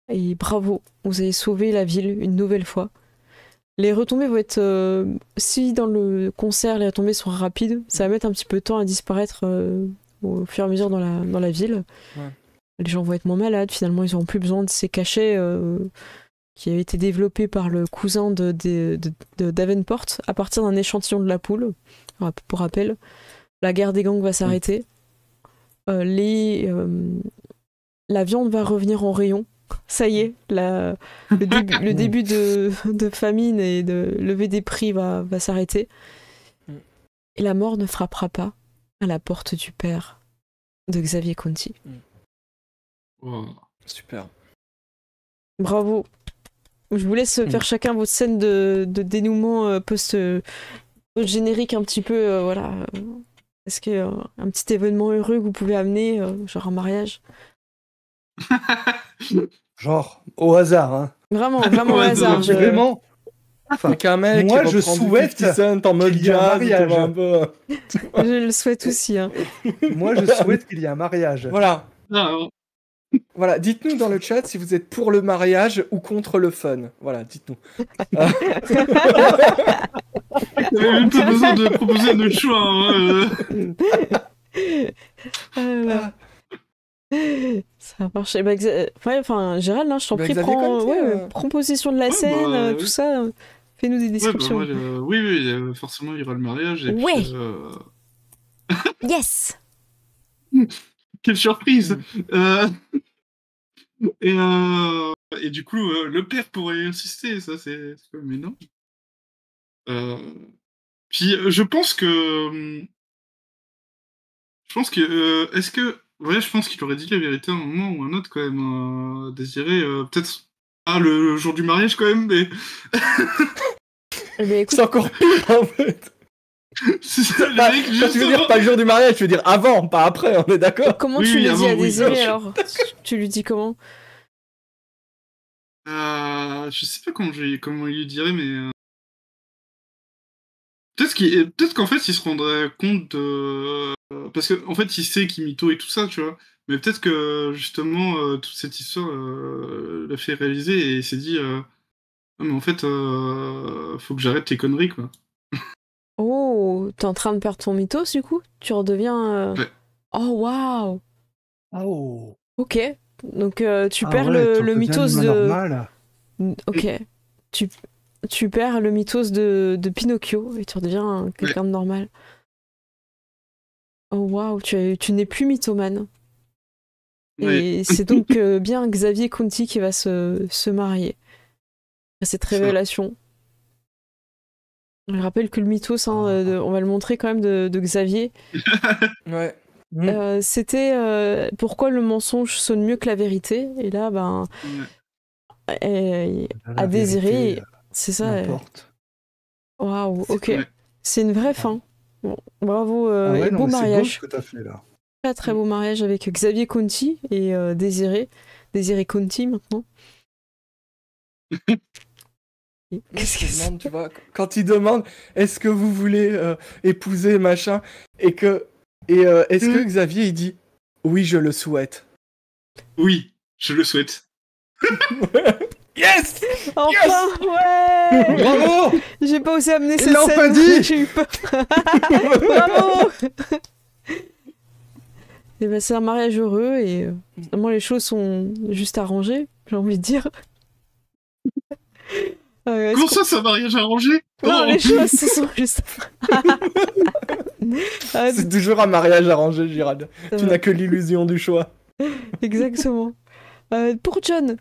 Et bravo, vous avez sauvé la ville une nouvelle fois. Les retombées vont être... si dans le concert les retombées sont rapides, ça va mettre un petit peu de temps à disparaître au fur et à mesure dans la ville. Ouais. Les gens vont être moins malades, finalement ils n'auront plus besoin de ces cachets qui avaient été développés par le cousin de Davenport à partir d'un échantillon de la poule. Pour rappel, la guerre des gangs va s'arrêter. La viande va revenir en rayon. Ça y est, le début de famine et de levée des prix va s'arrêter. Et la mort ne frappera pas à la porte du père de Xavier Conti. Oh. Super. Bravo. Je vous laisse faire chacun votre scène de dénouement post-générique un petit peu. Voilà. Est-ce qu'il y a un petit événement heureux que vous pouvez amener, genre un mariage? Genre, au hasard, hein. Vraiment au hasard. Vraiment. Enfin, un mec moi, je souhaite en mode jazz, un peu... Je le souhaite aussi. Hein. Moi, je souhaite qu'il y ait un mariage. Voilà. Voilà, dites-nous dans le chat si vous êtes pour le mariage ou contre le fun. Voilà, dites-nous. T'avais même pas besoin de proposer un autre choix. Hein. Ça a marché. Enfin, Gérald, hein, je t'en prie, prends possession de la scène, tout ça. Fais-nous des descriptions. Oui, forcément, il y aura le mariage. Et ouais. puis, Yes. Quelle surprise. Et du coup, le père pourrait insister, ça c'est mais non. Puis je pense que est-ce que je pense qu'il aurait dit la vérité à un moment ou un autre quand même, Désiré, peut-être le jour du mariage quand même, mais c'est encore pire en fait. C'est ça, le mec, tu veux dire pas le jour du mariage, tu veux dire avant, pas après, on est d'accord. Comment tu lui dis à Désiré alors? Tu lui dis comment? Je sais pas comment il lui dirait, mais peut-être qu'en fait il se rendrait compte de... parce que en fait il sait qu'il mytho et tout ça, tu vois, mais peut-être que justement toute cette histoire l'a fait réaliser et il s'est dit mais en fait faut que j'arrête tes conneries, quoi. Oh, t'es en train de perdre ton mythos du coup? Tu redeviens... Ouais. Oh waouh. Oh. Ok, donc tu perds le mythos de... Normal. Ok. tu perds le mythos de Pinocchio et tu redeviens quelqu'un de normal. Oh waouh, tu n'es plus mythomane. Ouais. Et c'est donc bien Xavier Conti qui va se marier à cette révélation. Je rappelle que le mythos, on va le montrer quand même de Xavier. Ouais. C'était pourquoi le mensonge sonne mieux que la vérité. Et là, ben, à désirer, c'est ça. N'importe. Waouh, ok. Ouais. C'est une vraie fin. Bon, bravo, Ah ouais, et non, beau mais c'est beau mariage. ce que t'as fait là. Très très beau mariage avec Xavier Conti et Désiré Conti maintenant. Qu'est-ce que c'est? demande, tu vois, quand il demande est-ce que vous voulez épouser machin est-ce que Xavier il dit oui je le souhaite. Oui, je le souhaite. Yes. Enfin, ouais. Bravo. J'ai pas osé amener cette l'a scène. enfin dit. J'ai eu peur. Bravo. Et ben, c'est un mariage heureux et finalement les choses sont juste arrangées, j'ai envie de dire. Comment ça, c'est un mariage arrangé? Non, les choses se sont juste. C'est toujours un mariage arrangé, Gérald. Tu n'as que l'illusion du choix. Exactement. Pour John,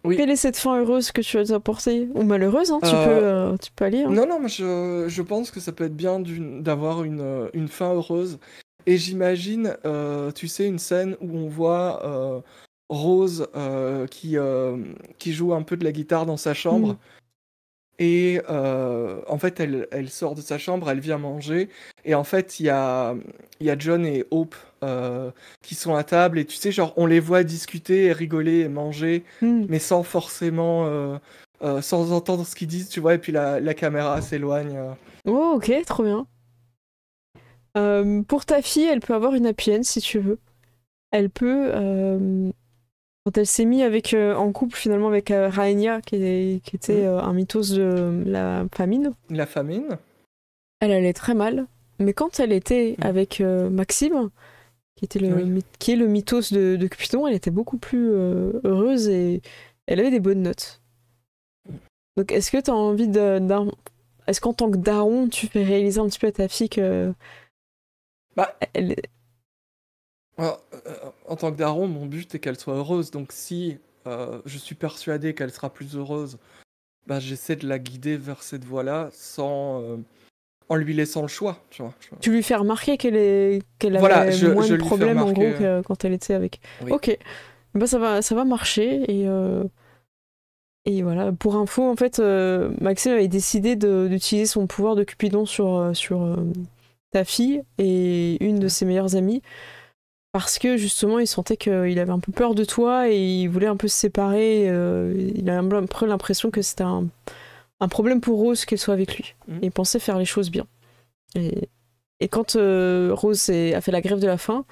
oui. Quelle est cette fin heureuse que tu as apportée? Ou malheureuse, hein, tu peux aller. Hein. Non, mais je pense que ça peut être bien d'avoir une fin heureuse. Et j'imagine, tu sais, une scène où on voit Rose qui joue un peu de la guitare dans sa chambre. Et en fait, elle sort de sa chambre, elle vient manger. Et en fait, il y a John et Hope qui sont à table. Et tu sais, genre, on les voit discuter et rigoler et manger, mais sans forcément... sans entendre ce qu'ils disent, tu vois. Et puis la caméra s'éloigne. Oh, ok, trop bien. Pour ta fille, elle peut avoir une happy end si tu veux. Elle peut... Quand elle s'est mise en couple finalement avec Rhaenyra, qui était un mythos de la famine. La famine. Elle allait très mal. Mais quand elle était avec Maxime, qui est le mythos de Cupidon, elle était beaucoup plus heureuse et elle avait des bonnes notes. Donc est-ce que tu as envie est-ce qu'en tant que daron, tu fais réaliser un petit peu à ta fille que... Alors, en tant que daron, mon but est qu'elle soit heureuse. Donc si je suis persuadé qu'elle sera plus heureuse, j'essaie de la guider vers cette voie-là en lui laissant le choix. Tu lui fais remarquer qu'elle avait moins de problèmes en gros quand elle était avec... Oui. Ok, ça va marcher et voilà. Pour info, en fait, Maxime avait décidé d'utiliser son pouvoir de Cupidon sur ta fille et une de ses meilleures amies. Parce que justement, il sentait qu'il avait un peu peur de toi et il voulait un peu se séparer. Il a un peu l'impression que c'était un problème pour Rose qu'elle soit avec lui. Et il pensait faire les choses bien. Et quand Rose a fait la grève de la faim,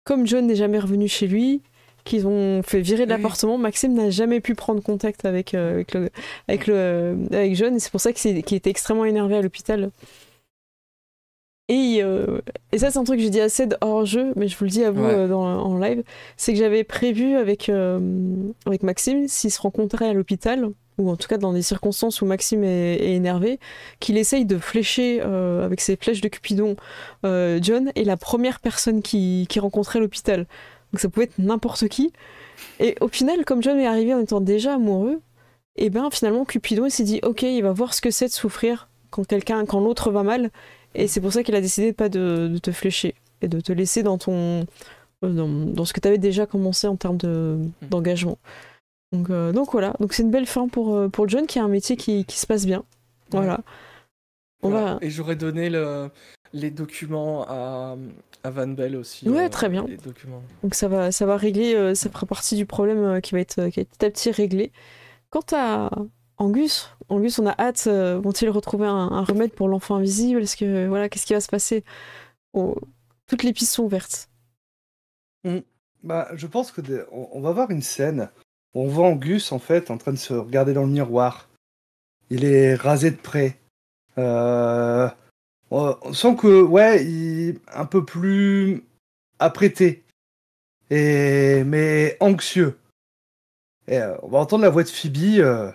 comme John n'est jamais revenu chez lui, qu'ils ont fait virer de l'appartement, Maxime n'a jamais pu prendre contact avec John. Et c'est pour ça qu'il était extrêmement énervé à l'hôpital. Et ça, c'est un truc que j'ai dit assez hors jeu, mais je vous le dis à vous en live, c'est que j'avais prévu avec Maxime, s'ils se rencontraient à l'hôpital, ou en tout cas dans des circonstances où Maxime est énervé, qu'il essaye de flécher avec ses flèches de Cupidon John est la première personne qui rencontrait l'hôpital. Donc ça pouvait être n'importe qui. Et au final, comme John est arrivé en étant déjà amoureux, et ben finalement Cupidon il s'est dit ok, il va voir ce que c'est de souffrir quand l'autre va mal. Et c'est pour ça qu'il a décidé de te flécher et de te laisser dans ce que tu avais déjà commencé en termes d'engagement. Donc voilà, donc c'est une belle fin pour John qui a un métier qui se passe bien. Voilà. Et j'aurais donné les documents à Van Bell aussi. Ouais, très bien. Les documents. Donc ça va régler, ça fera partie du problème qui va être petit à petit réglé. Quant à Angus, on a hâte. Vont-ils retrouver un remède pour l'enfant invisible? Qu'est-ce qui va se passer? Toutes les pistes sont ouvertes. Je pense que on va voir une scène où on voit Angus en fait en train de se regarder dans le miroir. Il est rasé de près. On sent que il est un peu plus apprêté, mais anxieux. Et on va entendre la voix de Phoebe.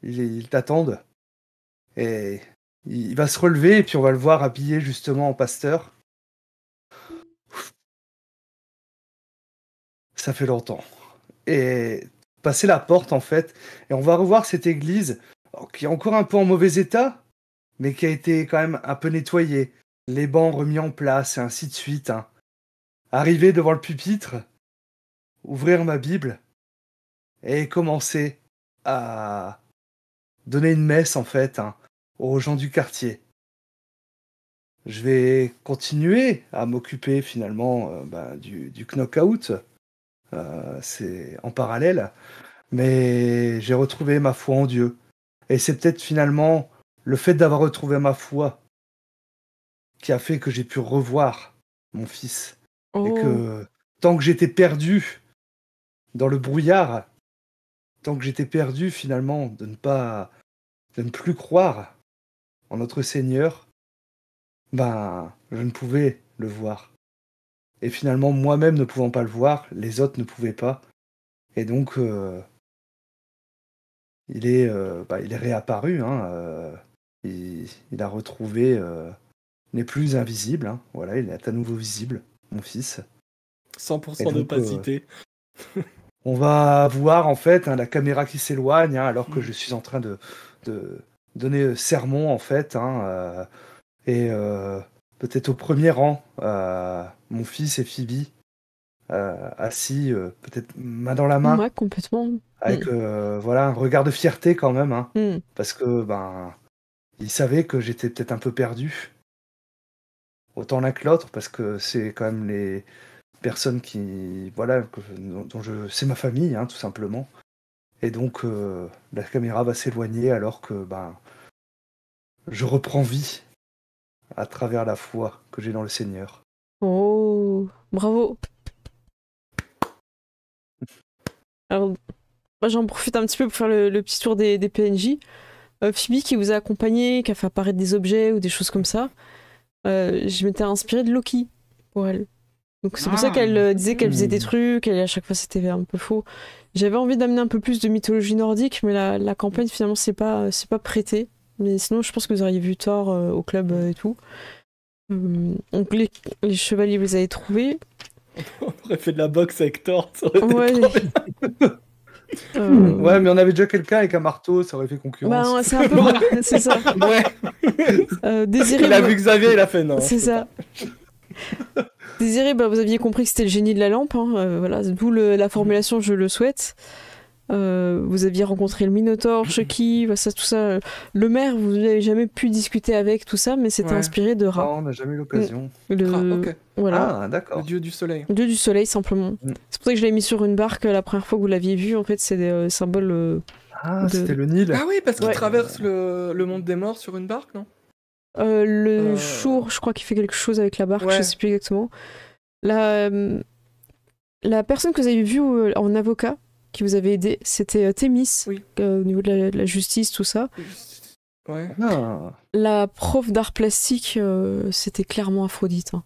ils t'attendent. Et il va se relever, et puis on va le voir habillé justement en pasteur. Ça fait longtemps. Et passer la porte, en fait, et on va revoir cette église, qui est encore un peu en mauvais état, mais qui a été quand même un peu nettoyée. Les bancs remis en place, et ainsi de suite. Hein. Arriver devant le pupitre, ouvrir ma Bible, et commencer à donner une messe, en fait, hein, aux gens du quartier. Je vais continuer à m'occuper finalement du knockout. C'est en parallèle. Mais j'ai retrouvé ma foi en Dieu. Et c'est peut-être finalement le fait d'avoir retrouvé ma foi qui a fait que j'ai pu revoir mon fils. Et Oh, que tant que j'étais perdu dans le brouillard, tant que j'étais perdu finalement de ne plus croire en notre Seigneur, je ne pouvais le voir. Et finalement, moi-même ne pouvant pas le voir, les autres ne pouvaient pas. Et donc, il est réapparu. Hein, il a retrouvé, n'est plus invisible. Hein, voilà, il est à nouveau visible, mon fils. 100% d'opacité. On va voir en fait la caméra qui s'éloigne, hein, alors que je suis en train de donner sermon en fait. Hein, et peut-être au premier rang, mon fils et Phoebe assis, peut-être main dans la main. ouais, complètement. Avec un regard de fierté quand même, hein, Mm. parce que il savait que j'étais peut-être un peu perdu, autant l'un que l'autre, parce que c'est quand même les personnes qui c'est ma famille, hein, tout simplement. Et donc la caméra va s'éloigner alors que je reprends vie à travers la foi que j'ai dans le Seigneur. Oh, bravo. Alors, moi j'en profite un petit peu pour faire le petit tour des PNJ. Phoebe qui vous a accompagné, qui a fait apparaître des objets ou des choses comme ça. Je m'étais inspirée de Loki pour elle. Donc c'est pour ça qu'elle disait qu'elle faisait des trucs, et à chaque fois c'était un peu faux. J'avais envie d'amener un peu plus de mythologie nordique, mais la campagne finalement c'est pas prêté. Mais sinon je pense que vous auriez vu Thor au club et tout. Donc les chevaliers vous les avez trouvés. On aurait fait de la boxe avec Thor, ça aurait été Ouais. trop bien. Ouais, mais on avait déjà quelqu'un avec un marteau, ça aurait fait concurrence. Bah, c'est un peu c'est ça. Ouais. Désiré, Il a vu Xavier, il a fait non. c'est ça. Désiré, vous aviez compris que c'était le génie de la lampe, hein, voilà, d'où la formulation je le souhaite. Vous aviez rencontré le Minotaure, Chucky, tout ça. Le maire, vous n'avez jamais pu discuter avec tout ça, mais c'était Ouais. inspiré de Ra. Non, on n'a jamais eu l'occasion. Ok. Voilà. Ah, d'accord. Le dieu du soleil. Le dieu du soleil, simplement. Mm. C'est pour ça que je l'ai mis sur une barque la première fois que vous l'aviez vu. En fait, c'est des symboles. Ah, c'était le Nil. Ah oui, parce qu'il Ouais. traverse le monde des morts sur une barque, non? Le jour, je crois qu'il fait quelque chose avec la barque, Ouais. je sais plus exactement. La personne que vous avez vue en avocat, qui vous avait aidé, c'était Thémis, Oui. Au niveau de la justice, tout ça. Ouais. Ah. La prof d'art plastique, c'était clairement Aphrodite. Hein.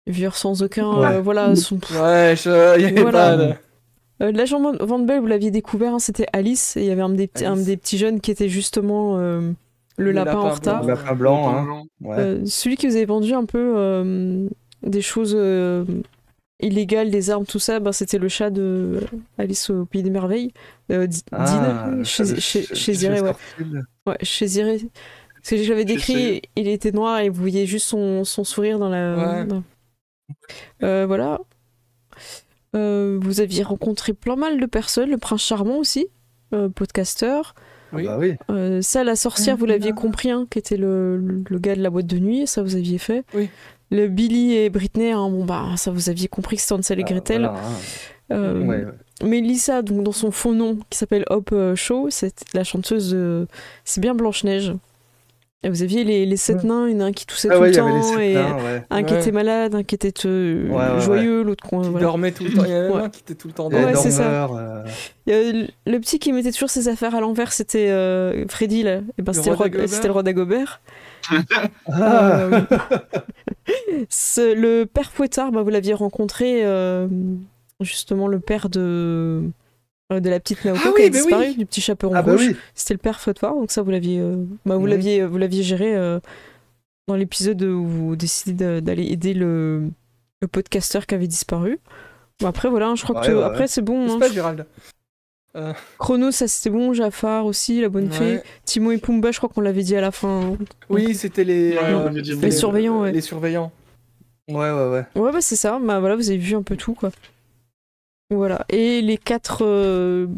Vire sans aucun. Ouais. Voilà, son. Ouais, il y avait Voilà. pas de... L'agent Van Bell, vous l'aviez découvert, hein, c'était Alice, et il y avait un des petits jeunes qui était justement le lapin en retard. Le lapin blanc, hein. Blanc. Ouais. Celui qui vous avait vendu un peu des choses illégales, des armes, tout ça, c'était le chat de Alice au Pays des Merveilles. Dean, chez Ziré, ouais. Ouais, chez Ziré. Parce que je l'avais décrit, il était noir et vous voyez juste son sourire dans la... Ouais. Voilà. Vous aviez rencontré plein mal de personnes, le prince charmant aussi, podcasteur. Oui. Ah bah oui. Ça, la sorcière, vous l'aviez compris, hein, qui était le gars de la boîte de nuit, ça vous aviez fait. Oui. Le Billy et Britney, hein, ça vous aviez compris que c'était Hansel et Gretel. Voilà, hein. Ouais. Mélissa, donc dans son faux nom, qui s'appelle Hop Shaw, c'est la chanteuse c'est bien Blanche-Neige. Et vous aviez les 7 nains, il y en a un qui toussait tout le il y avait les temps, 7 et nains, ouais. un qui était malade, un qui était joyeux, l'autre qui Qui dormait tout le temps. Il y en a un qui était tout le temps dans Ouais, c'est ça. dormeur, Le petit qui mettait toujours ses affaires à l'envers, c'était Freddy, là. Et c'était le roi d'Agobert. Ah. Le père Fouettard, vous l'aviez rencontré, justement, le père de de la petite Naoko Ah qui oui, a bah disparu, oui. du petit chaperon Ah bah rouge. oui. C'était le père Fatwar, donc ça vous l'aviez vous Mhm. l'aviez géré dans l'épisode où vous décidez d'aller aider le podcasteur qui avait disparu. Bon, après voilà, je crois que Ouais. après c'est bon. C'est hein. pas Gérald. Chrono, ça c'était bon, Jafar aussi, la bonne fée. Ouais. Timo et Pumba, je crois qu'on l'avait dit à la fin. Oui, c'était les, Ouais, on l'avait dit, c'était les surveillants, ouais. Les surveillants. Ouais. Ouais, bah c'est ça. Bah voilà, vous avez vu un peu tout, quoi. Voilà. Et les 4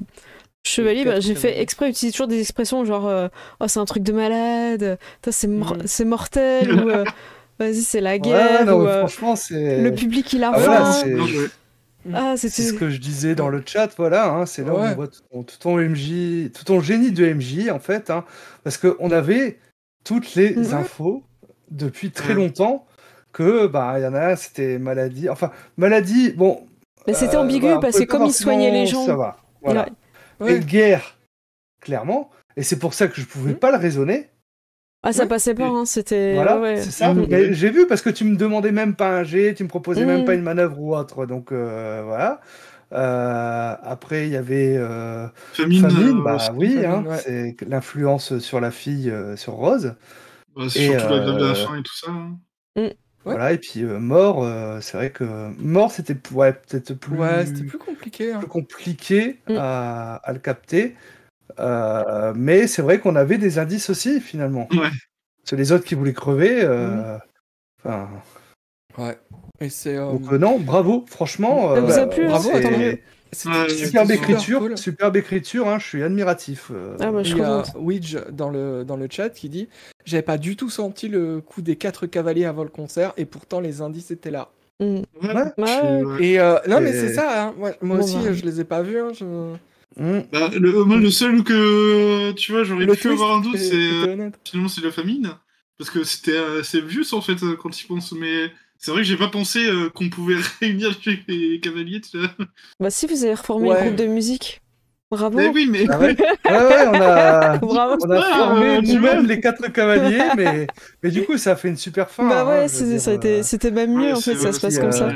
chevaliers, quatre j'ai fait cavaliers. exprès utiliser toujours des expressions genre oh, c'est un truc de malade, putain, c'est mortel, ou vas-y, c'est la guerre, Non, ou mais franchement, c'est. le public il a Ah, voilà, faim. c'est. Bien joué. Ah, C'est c'était. ce que je disais dans le chat, voilà, hein, c'est là où Ouais. on voit tout ton MJ, tout ton génie de MJ, en fait, hein, parce qu'on avait toutes les Ouais. infos depuis très Ouais. longtemps que, il y en a, c'était maladie, bon, Mais c'était ambigu voilà, on parce que pouvait pas comme il soignait les forcément gens. savoir, voilà. Ouais. Et guerre, clairement, et c'est pour ça que je pouvais pas le raisonner, Ah, ça Ouais. passait pas, hein, c'était. voilà, ouais. c'est ça, Mhm. mais j'ai vu parce que tu me demandais même pas un jet, tu me proposais même Mhm. pas une manœuvre ou autre, donc voilà. Après, il y avait Famine, Famine, aussi. oui, Famine, ouais. c'est l'influence sur la fille, sur Rose. Bah, c'est Et surtout la grève de la faim et tout ça. hein. voilà, et puis Mort, c'est vrai que Mort, c'était peut-être plus, Ouais, c'était plus compliqué. plus compliqué Mm. à le capter. Mais c'est vrai qu'on avait des indices aussi, finalement. Ouais. Parce que les autres qui voulaient crever, enfin, Ouais. Et c'est. donc non, bravo, franchement. Ça vous a plu, hein, bravo, c'est- tant mieux. Ouais, Superbe super écriture, cool. superbe écriture, hein, je suis admiratif. Ah, bah, je Il suis y a contente. Widge dans le chat qui dit j'avais pas du tout senti le coup des 4 cavaliers avant le concert et pourtant les indices étaient là. Mm. Ouais, Ouais. je suis- Ouais. ouais. Et non mais Et- c'est ça, hein. Moi Bon, aussi bah. je les ai pas vus. Hein, Mm. Bah, moi, le seul que tu vois, j'aurais Le pu avoir un doute, twist, c'est c'était honnête. finalement c'est la famine. Parce que c'était c'est vieux ça en fait quand ils pensent, mais c'est vrai que j'ai pas pensé qu'on pouvait réunir les cavaliers. Tu vois. Bah, si vous avez reformé le Ouais. groupe de musique. Bravo. Mais oui, mais Ah ouais, ouais, on a, Bravo. on a formé tu nous-mêmes vois. les 4 cavaliers, mais du coup, ça a fait une super fin. Bah hein, ouais, je veux dire, c'était même mieux Ouais, en fait, c'est- ça se passe si, comme ça.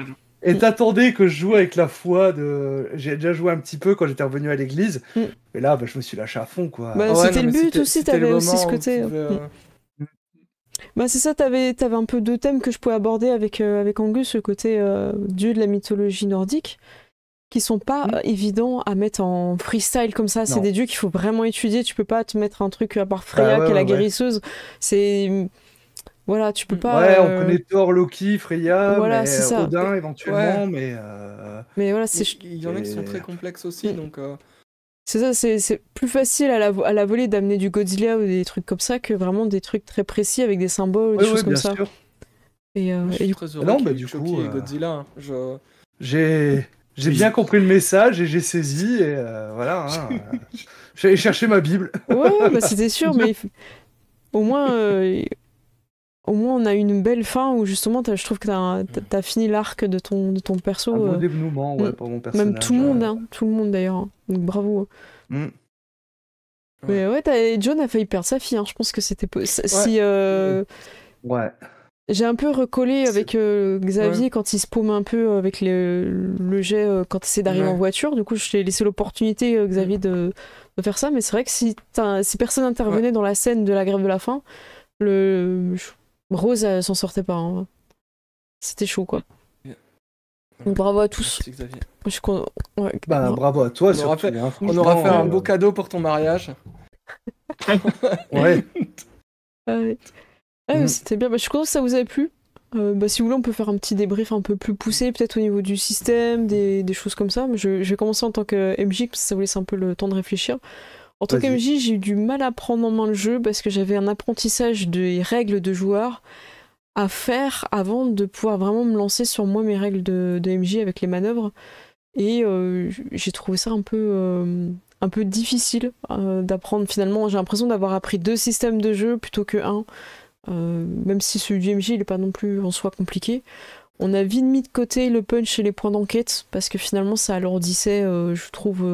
Et t'attendais que je joue avec la foi de. J'ai déjà joué un petit peu quand j'étais revenu à l'église, Mm. mais là, je me suis lâché à fond, quoi. Bah, Ouais, c'était non, le mais but c'était- aussi, c'était le t'avais aussi moment ce où côté. tu pouvais, Bah c'est ça, t'avais un peu deux thèmes que je pouvais aborder avec Angus, le côté dieu de la mythologie nordique, qui sont pas évidents à mettre en freestyle comme ça. C'est Non. des dieux qu'il faut vraiment étudier. Tu peux pas te mettre un truc à part Freya ouais, qui est la ouais. guérisseuse. C'est voilà, tu peux pas. Ouais, on connaît Thor, Loki, Freya, Voilà, mais c'est ça. Odin éventuellement, Ouais. mais. Mais voilà, il y en a qui sont très complexes aussi, Mm. donc c'est ça, c'est plus facile à la volée d'amener du Godzilla ou des trucs comme ça que vraiment des trucs très précis avec des symboles ou des Oui, choses oui, comme bien ça. sûr. Et, moi, je et suis du très heureux non, qu'il y bah, ait eu du Chucky coup, et Godzilla. hein. J'ai Oui. bien compris le message et j'ai saisi, et voilà. Hein, j'allais chercher ma Bible. Ouais, bah c'était sûr, mais au moins, on a une belle fin où justement, je trouve que t'as fini l'arc de ton perso. Un beau dénouement, ouais, pour mon personnage. Même tout le monde, hein, tout le monde d'ailleurs. hein. Donc bravo. Mm. Mais ouais, John a failli perdre sa fille. hein. Je pense que c'était si Ouais. j'ai un peu recollé avec Xavier quand il se paume un peu avec le jet quand il essaie d'arriver Ouais. en voiture. Du coup, je t'ai laissé l'opportunité, Xavier, de faire ça. Mais c'est vrai que si personne intervenait dans la scène de la grève de la faim, Rose, elle s'en sortait pas. hein. C'était chaud, quoi. Donc bravo à tous. Merci, Xavier. Je suis con- ouais. Bah, bravo à toi, On aura surtout. hein, On aura fait franchement, un beau cadeau pour ton mariage. Ouais. Ah ouais. Ah, Mm. C'était bien. Bah, je suis contente que ça vous ait plu. Si vous voulez, on peut faire un petit débrief un peu plus poussé, peut-être au niveau du système, des choses comme ça. Mais je vais commencer en tant que MJ, parce que ça vous laisse un peu le temps de réfléchir. En tant que Vas-y. MJ, j'ai eu du mal à prendre en main le jeu parce que j'avais un apprentissage des règles de joueur à faire avant de pouvoir vraiment me lancer sur moi mes règles de MJ avec les manœuvres. Et j'ai trouvé ça un peu difficile d'apprendre finalement. J'ai l'impression d'avoir appris 2 systèmes de jeu plutôt que 1. Même si celui du MJ il est pas non plus en soi compliqué. On a vite mis de côté le punch et les points d'enquête parce que finalement ça alourdissait, je trouve,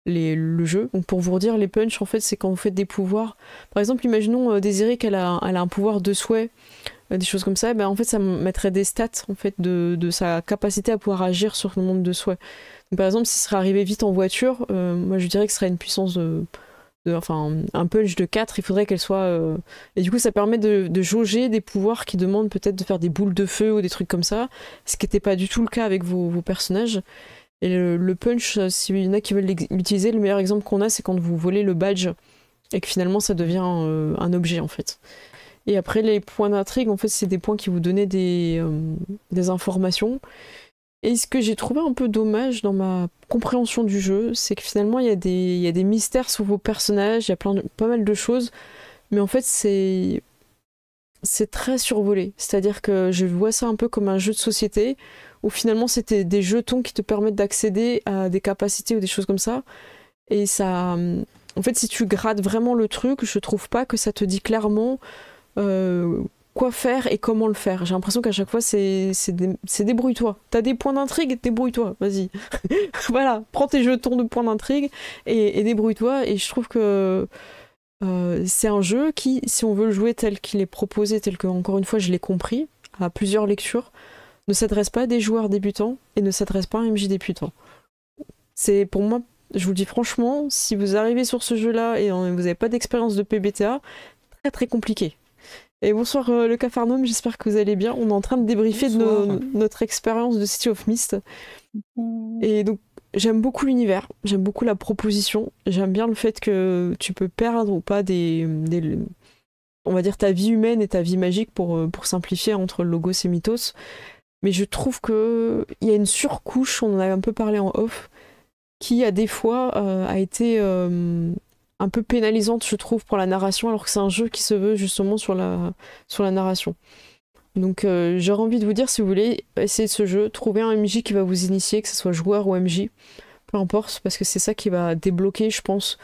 le jeu. Donc pour vous redire, les punchs en fait c'est quand vous faites des pouvoirs. Par exemple, imaginons Désirée qu'elle a un pouvoir de souhait des choses comme ça, ben en fait ça mettrait des stats en fait de sa capacité à pouvoir agir sur le monde de souhait. Donc, par exemple, si ce serait arrivé vite en voiture, moi je dirais que ce serait une puissance enfin un punch de 4, il faudrait qu'elle soit... Et du coup ça permet de jauger des pouvoirs qui demandent peut-être de faire des boules de feu ou des trucs comme ça, ce qui n'était pas du tout le cas avec vos personnages. Et le punch, s'il y en a qui veulent l'utiliser, le meilleur exemple qu'on a, c'est quand vous volez le badge et que finalement ça devient un objet en fait. Et après, les points d'intrigue, en fait, c'est des points qui vous donnaient des informations. Et ce que j'ai trouvé un peu dommage dans ma compréhension du jeu, c'est que finalement, il y a des mystères sur vos personnages, il y a pas mal de choses, mais en fait, c'est très survolé. C'est-à-dire que je vois ça un peu comme un jeu de société, où finalement, c'était des jetons qui te permettent d'accéder à des capacités ou des choses comme ça. Et ça... En fait, si tu grattes vraiment le truc, je trouve pas que ça te dit clairement... quoi faire et comment le faire. J'ai l'impression qu'à chaque fois c'est débrouille-toi. T'as des points d'intrigue, débrouille-toi, vas-y. Voilà, prends tes jetons de points d'intrigue et débrouille-toi. Et je trouve que c'est un jeu qui, si on veut le jouer tel qu'il est proposé, tel que, encore une fois, je l'ai compris à plusieurs lectures, ne s'adresse pas à des joueurs débutants et ne s'adresse pas à un MJ débutant. C'est pour moi, je vous le dis franchement, si vous arrivez sur ce jeu-là et vous n'avez pas d'expérience de PBTA, très très compliqué. Et bonsoir le Capharnaüm, j'espère que vous allez bien. On est en train de débriefer de notre expérience de City of Mist. Et donc, j'aime beaucoup l'univers, j'aime beaucoup la proposition, j'aime bien le fait que tu peux perdre ou pas on va dire ta vie humaine et ta vie magique pour simplifier entre Logos et Mythos. Mais je trouve qu'il y a une surcouche, on en a un peu parlé en off, qui à des fois a été... un peu pénalisante, je trouve, pour la narration, alors que c'est un jeu qui se veut justement sur la narration. Donc j'aurais envie de vous dire, si vous voulez essayer ce jeu, trouvez un MJ qui va vous initier, que ce soit joueur ou MJ, peu importe, parce que c'est ça qui va débloquer, je pense.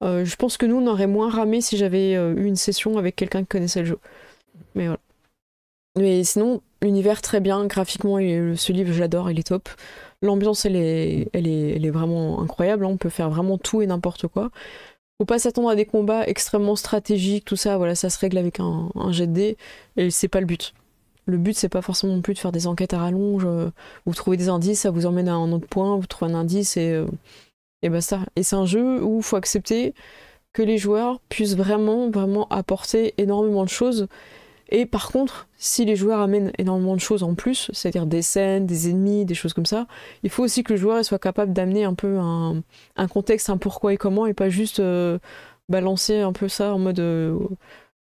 Je pense que nous, on aurait moins ramé si j'avais eu une session avec quelqu'un qui connaissait le jeu. Mais voilà. Mais sinon, l'univers très bien, graphiquement, ce livre, je l'adore, il est top. L'ambiance, elle est vraiment incroyable, hein, on peut faire vraiment tout et n'importe quoi. Faut pas s'attendre à des combats extrêmement stratégiques, tout ça, voilà, ça se règle avec un jet de dés, et c'est pas le but. Le but, c'est pas forcément non plus de faire des enquêtes à rallonge, vous trouvez des indices, ça vous emmène à un autre point, vous trouvez un indice, et basta. Et c'est un jeu où il faut accepter que les joueurs puissent vraiment, vraiment apporter énormément de choses. Et par contre, si les joueurs amènent énormément de choses en plus, c'est-à-dire des scènes, des ennemis, des choses comme ça, il faut aussi que le joueur soit capable d'amener un peu un contexte, un pourquoi et comment, et pas juste balancer un peu ça en mode...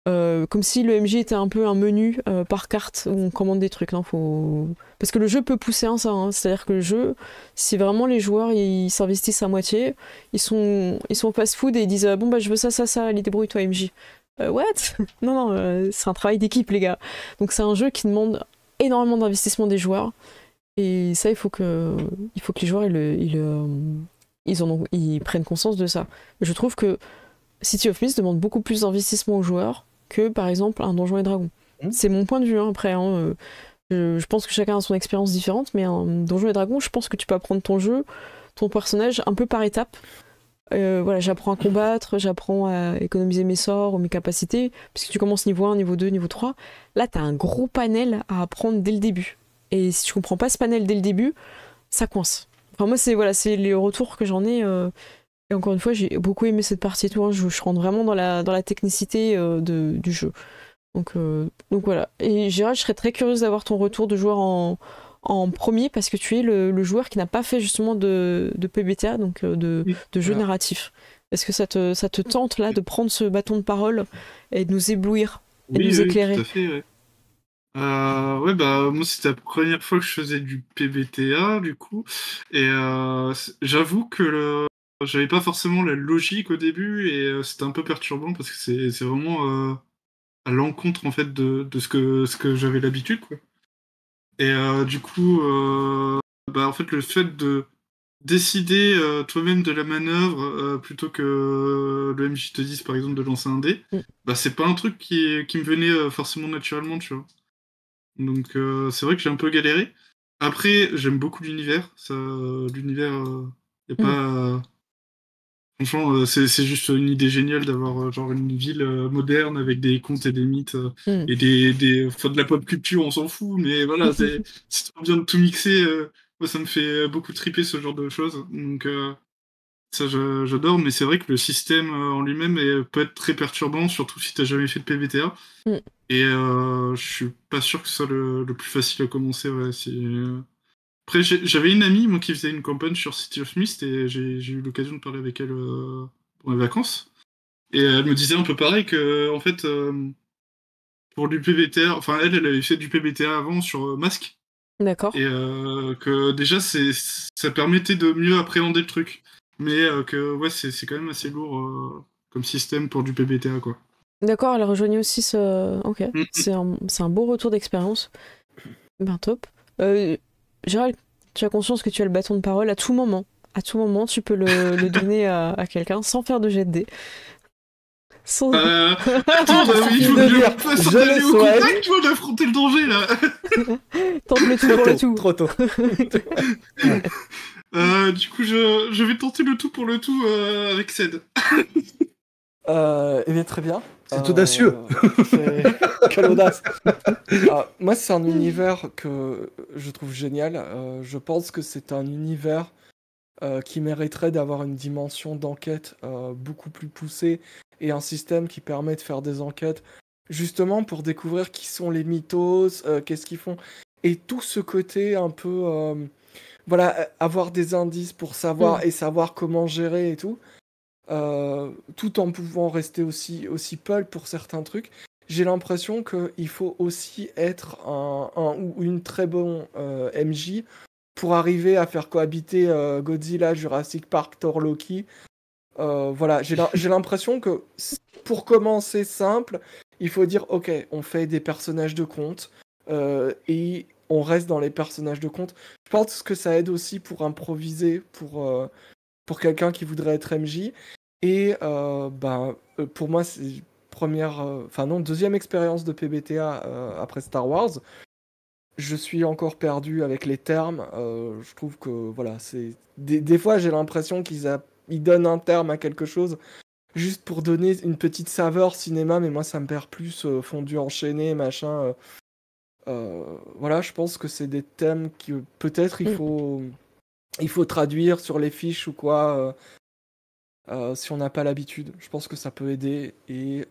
comme si le MJ était un peu un menu par carte où on commande des trucs. Non, parce que le jeu peut pousser ça, hein. C'est-à-dire que le jeu, si vraiment les joueurs ils s'investissent à moitié, ils sont fast-food et ils disent bon bah je veux ça, allez débrouille-toi MJ. What? Non, c'est un travail d'équipe, les gars. Donc c'est un jeu qui demande énormément d'investissement des joueurs. Et ça, il faut que les joueurs ils prennent conscience de ça. Je trouve que City of Mist demande beaucoup plus d'investissement aux joueurs que, par exemple, un Donjons et Dragons. C'est mon point de vue, hein, après. Hein, je pense que chacun a son expérience différente, mais un Donjons et Dragons, je pense que tu peux apprendre ton personnage un peu par étapes. Voilà, j'apprends à combattre, j'apprends à économiser mes sorts ou mes capacités, puisque tu commences niveau 1, niveau 2, niveau 3. Là, t'as un gros panel à apprendre dès le début. Et si tu comprends pas ce panel dès le début, ça coince. Enfin, moi, c'est les retours que j'en ai. Et encore une fois, j'ai beaucoup aimé cette partie. Je rentre vraiment dans la technicité du jeu. Donc voilà. Et Gérald, je serais très curieuse d'avoir ton retour de joueur en premier, parce que tu es le joueur qui n'a pas fait justement de PBTA, donc de jeu narratif. Est-ce que ça te tente là de prendre ce bâton de parole et de nous éblouir et de nous éclairer? Oui, tout à fait, ouais. Ouais, bah, moi, c'était la première fois que je faisais du PBTA, du coup. Et j'avoue que j'avais pas forcément la logique au début, et c'était un peu perturbant parce que c'est vraiment à l'encontre, en fait, de ce que j'avais l'habitude, quoi. Et du coup, bah, en fait, le fait de décider toi-même de la manœuvre plutôt que le MJ te dise, par exemple, de lancer un dé, bah, c'est pas un truc qui me venait forcément naturellement, tu vois. Donc c'est vrai que j'ai un peu galéré. Après, j'aime beaucoup l'univers. L'univers, y a pas... Franchement, c'est juste une idée géniale d'avoir genre une ville moderne avec des contes et des mythes et enfin, de la pop culture, on s'en fout, mais voilà, c'est trop bien de tout mixer. Moi, ça me fait beaucoup triper ce genre de choses. Donc, ça, j'adore, mais c'est vrai que le système en lui-même peut être très perturbant, surtout si t'as jamais fait de PBTA. Mm. Et je suis pas sûr que ce soit le plus facile à commencer. Ouais, après, j'avais une amie, moi, qui faisait une campagne sur City of Mist, et j'ai eu l'occasion de parler avec elle pour mes vacances. Et elle me disait un peu pareil que, en fait, pour du PBTA, enfin, elle avait fait du PBTA avant sur Mask, D'accord. et que déjà, ça permettait de mieux appréhender le truc. Mais que, ouais, c'est quand même assez lourd comme système pour du PBTA, quoi. D'accord, elle rejoignait aussi ce... Ok, Mm. c'est un beau retour d'expérience. Ben top. Gérald, tu as conscience que tu as le bâton de parole à tout moment. À tout moment, tu peux le donner à quelqu'un sans faire de jet de dés. Sans... Attends, il faut de que dire, je fasse je aller le au souhaite. contact, tu vois, d'affronter le danger, là. Tente le tout pour le tout. Trop tôt. Du coup, je vais tenter le tout pour le tout avec Ced. Eh bien, très bien. C'est audacieux. Quelle audace. Moi, c'est un univers que je trouve génial. Je pense que c'est un univers qui mériterait d'avoir une dimension d'enquête beaucoup plus poussée et un système qui permet de faire des enquêtes justement pour découvrir qui sont les mythos, qu'est-ce qu'ils font. Et tout ce côté un peu... voilà, avoir des indices pour savoir et savoir comment gérer et tout. Tout en pouvant rester aussi pulp pour certains trucs. J'ai l'impression qu'il faut aussi être un ou une très bonne MJ pour arriver à faire cohabiter Godzilla, Jurassic Park, Thor, Loki. Voilà, j'ai l'impression que pour commencer simple, il faut dire ok, on fait des personnages de conte et on reste dans les personnages de conte. Je pense que ça aide aussi pour improviser, pour quelqu'un qui voudrait être MJ. Et pour moi, c'est deuxième expérience de PBTA après Star Wars. Je suis encore perdu avec les termes. Je trouve que voilà, c'est des fois j'ai l'impression ils donnent un terme à quelque chose juste pour donner une petite saveur cinéma, mais moi ça me perd plus fondu enchaîné machin. Voilà, je pense que c'est des thèmes que peut-être il faut traduire sur les fiches ou quoi. Si on n'a pas l'habitude, je pense que ça peut aider. Et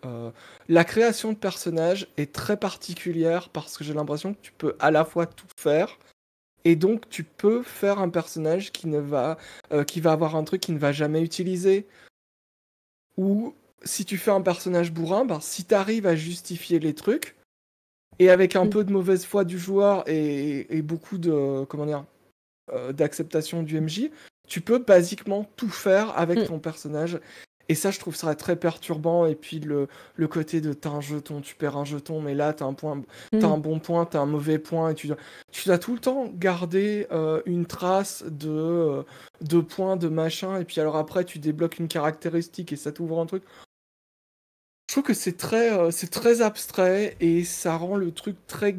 la création de personnages est très particulière parce que j'ai l'impression que tu peux à la fois tout faire et donc tu peux faire un personnage qui va avoir un truc qu'il ne va jamais utiliser. Ou si tu fais un personnage bourrin, si tu arrives à justifier les trucs et avec un peu de mauvaise foi du joueur et beaucoup de d'acceptation du MJ, tu peux basiquement tout faire avec ton personnage. Et ça, je trouve ça très perturbant. Et puis le côté de t'as un jeton, tu perds un jeton, mais là t'as un point, t'as un bon point, t'as un mauvais point, et tu dois tout le temps garder une trace de points, de machin. Et puis alors après, tu débloques une caractéristique et ça t'ouvre un truc. Je trouve que c'est très abstrait et ça rend le truc très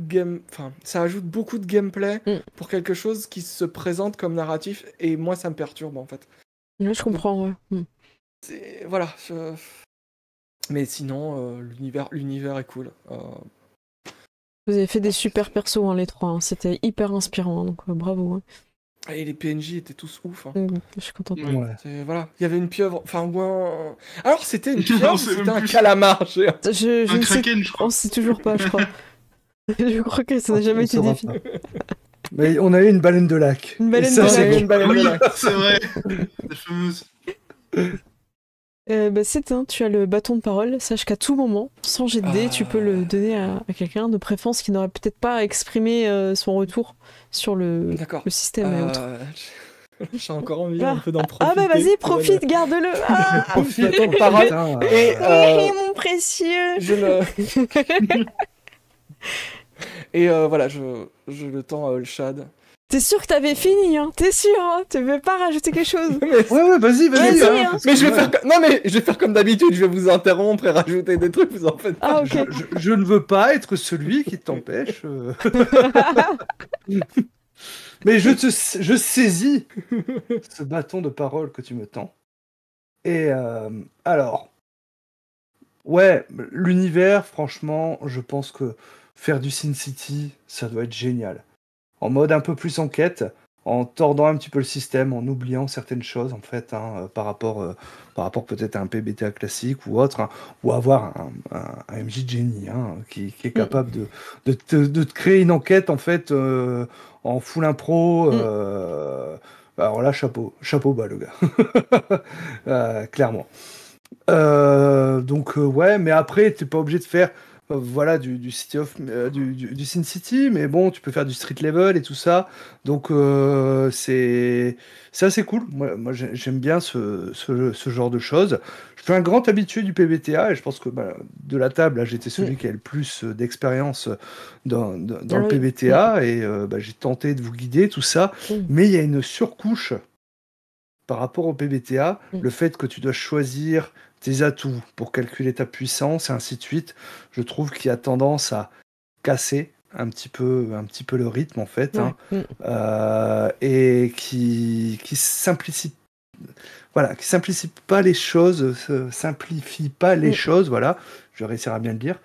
enfin, ça ajoute beaucoup de gameplay pour quelque chose qui se présente comme narratif et moi ça me perturbe en fait. Ouais, je comprends, ouais. Voilà. Mais sinon, l'univers est cool. Vous avez fait des super persos, hein, les trois. Hein. C'était hyper inspirant, hein, donc bravo. Hein. Et les PNJ étaient tous ouf. Hein. Je suis contente. Ouais. Voilà, il y avait une pieuvre. Enfin, alors c'était une pieuvre, Non, c'était un calamar. Je Un ne sais, kraken, je crois. on sait toujours pas, je crois. Je crois que ça n'a jamais été défini. Mais on a eu une baleine de lac. Une baleine Et ça, de c'est lac. Une baleine de Oui, lac. c'est vrai. La fameuse. Tu as le bâton de parole. Sache qu'à tout moment, sans jet de dés, tu peux le donner à quelqu'un de préférence qui n'aurait peut-être pas exprimé son retour sur le système et autres. J'ai encore envie un peu d'en profiter. Ah bah vas-y, profite, garde-le. Ah Profite de parole. Et mon précieux. Et voilà, je le tends à Olshad. T'es sûr que t'avais fini, hein? T'es sûr, hein? Tu veux pas rajouter quelque chose? Ouais, vas-y. Hein. Mais je vais faire comme d'habitude, je vais vous interrompre et rajouter des trucs, vous en faites pas. Ah, ok. Je ne veux pas être celui qui t'empêche. Mais je saisis ce bâton de parole que tu me tends. Et alors, ouais, l'univers, franchement, je pense que faire du Sin City, ça doit être génial. En mode un peu plus enquête, en tordant un petit peu le système, en oubliant certaines choses, en fait, par rapport peut-être à un PBTA classique ou autre, hein, ou avoir un MJ de génie, hein, qui est capable de te créer une enquête, en fait, en full impro. Alors là, chapeau bas, le gars. Clairement. Donc ouais, mais après t'es pas obligé de faire voilà du du Sin City, mais bon, tu peux faire du street level et tout ça. Donc c'est assez cool. Moi j'aime bien ce genre de choses. Je suis un grand habitué du PBTA et je pense que de la table, là, j'étais celui qui a le plus d'expérience dans le PBTA et j'ai tenté de vous guider tout ça, mais il y a une surcouche par rapport au PBTA, le fait que tu dois choisir tes atouts pour calculer ta puissance et ainsi de suite, je trouve qu'il y a tendance à casser un petit peu le rythme en fait, et qui simplifie pas les choses, simplifie pas les choses, voilà, je vais réussir à bien le dire.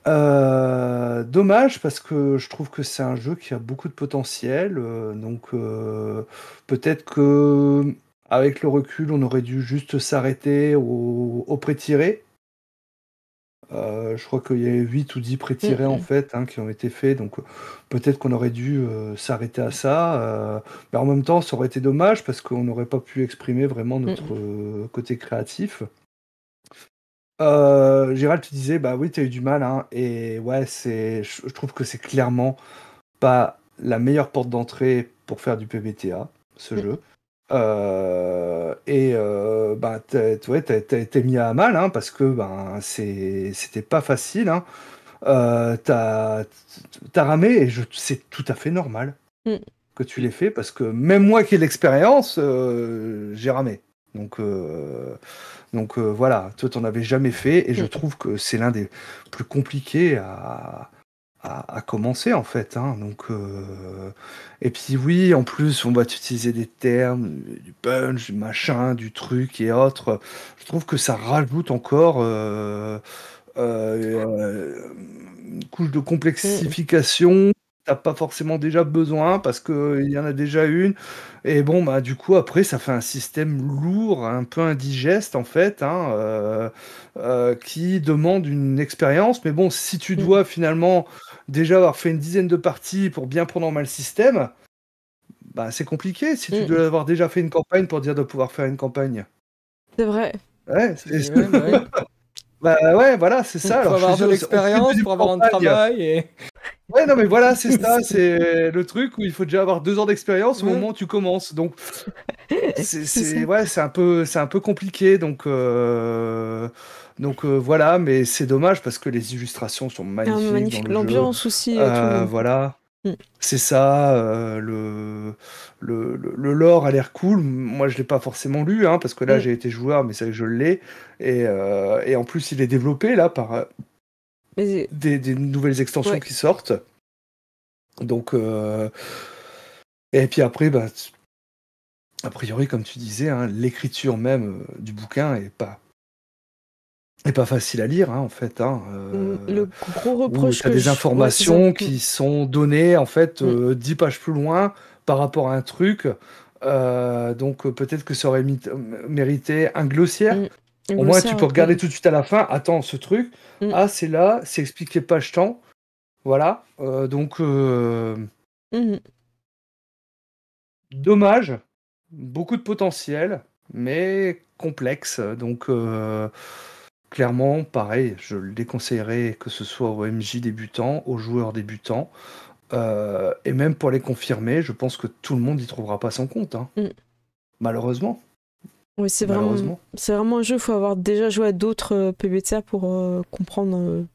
Dommage parce que je trouve que c'est un jeu qui a beaucoup de potentiel, donc peut-être que avec le recul on aurait dû juste s'arrêter au pré-tiré. Je crois qu'il y a 8 ou 10 pré-tirés en fait qui ont été faits, donc peut-être qu'on aurait dû s'arrêter à ça, mais en même temps ça aurait été dommage parce qu'on n'aurait pas pu exprimer vraiment notre côté créatif. Gérald, tu disais, bah oui, tu as eu du mal, hein, et ouais, je trouve que c'est clairement pas la meilleure porte d'entrée pour faire du PBTA, ce jeu. T'as été mis à mal, hein, parce que c'était pas facile, hein. T'as ramé, et c'est tout à fait normal que tu l'aies fait, parce que même moi qui ai de l'expérience, j'ai ramé. Donc voilà, toi t'en avais jamais fait et je trouve que c'est l'un des plus compliqués à commencer en fait, hein. Donc et puis oui, en plus on va utiliser des termes, du punch, du machin, du truc et autres. Je trouve que ça rajoute encore une couche de complexification. T'as pas forcément déjà besoin parce qu'il y en a déjà une. Et bon, du coup, après, ça fait un système lourd, un peu indigeste, en fait, hein, qui demande une expérience. Mais bon, si tu dois finalement déjà avoir fait une dizaine de parties pour bien prendre en main le système, c'est compliqué si tu dois avoir déjà fait une campagne pour dire de pouvoir faire une campagne. C'est vrai. Ouais, ouais, voilà, c'est ça. Pour avoir de l'expérience, pour avoir un travail et... Ouais, non, mais voilà, c'est ça, c'est le truc où il faut déjà avoir 2 ans d'expérience au moment où tu commences. Donc, c'est un peu compliqué. Donc voilà, mais c'est dommage parce que les illustrations sont magnifiques. L'ambiance aussi. Voilà. C'est ça, le lore a l'air cool. Moi, je l'ai pas forcément lu, hein, parce que là, j'ai été joueur, mais c'est vrai que je l'ai. Et en plus, il est développé là par des nouvelles extensions qui sortent. Donc, et puis après, a priori, comme tu disais, hein, l'écriture même du bouquin est pas facile à lire, hein, en fait. Hein, le gros reproche tu as des informations qui sont données, en fait, 10 pages plus loin par rapport à un truc. Donc, peut-être que ça aurait mérité un glossiaire. Au moins, tu peux regarder tout de suite à la fin. Attends, ce truc, c'est là, c'est expliqué page temps. Voilà. Donc, dommage. Beaucoup de potentiel, mais complexe. Donc, clairement, pareil, je le déconseillerais que ce soit aux MJ débutants, aux joueurs débutants. Et même pour les confirmer, je pense que tout le monde y trouvera pas son compte. Hein. Malheureusement. Oui, c'est vraiment un jeu, il faut avoir déjà joué à d'autres PBTA pour comprendre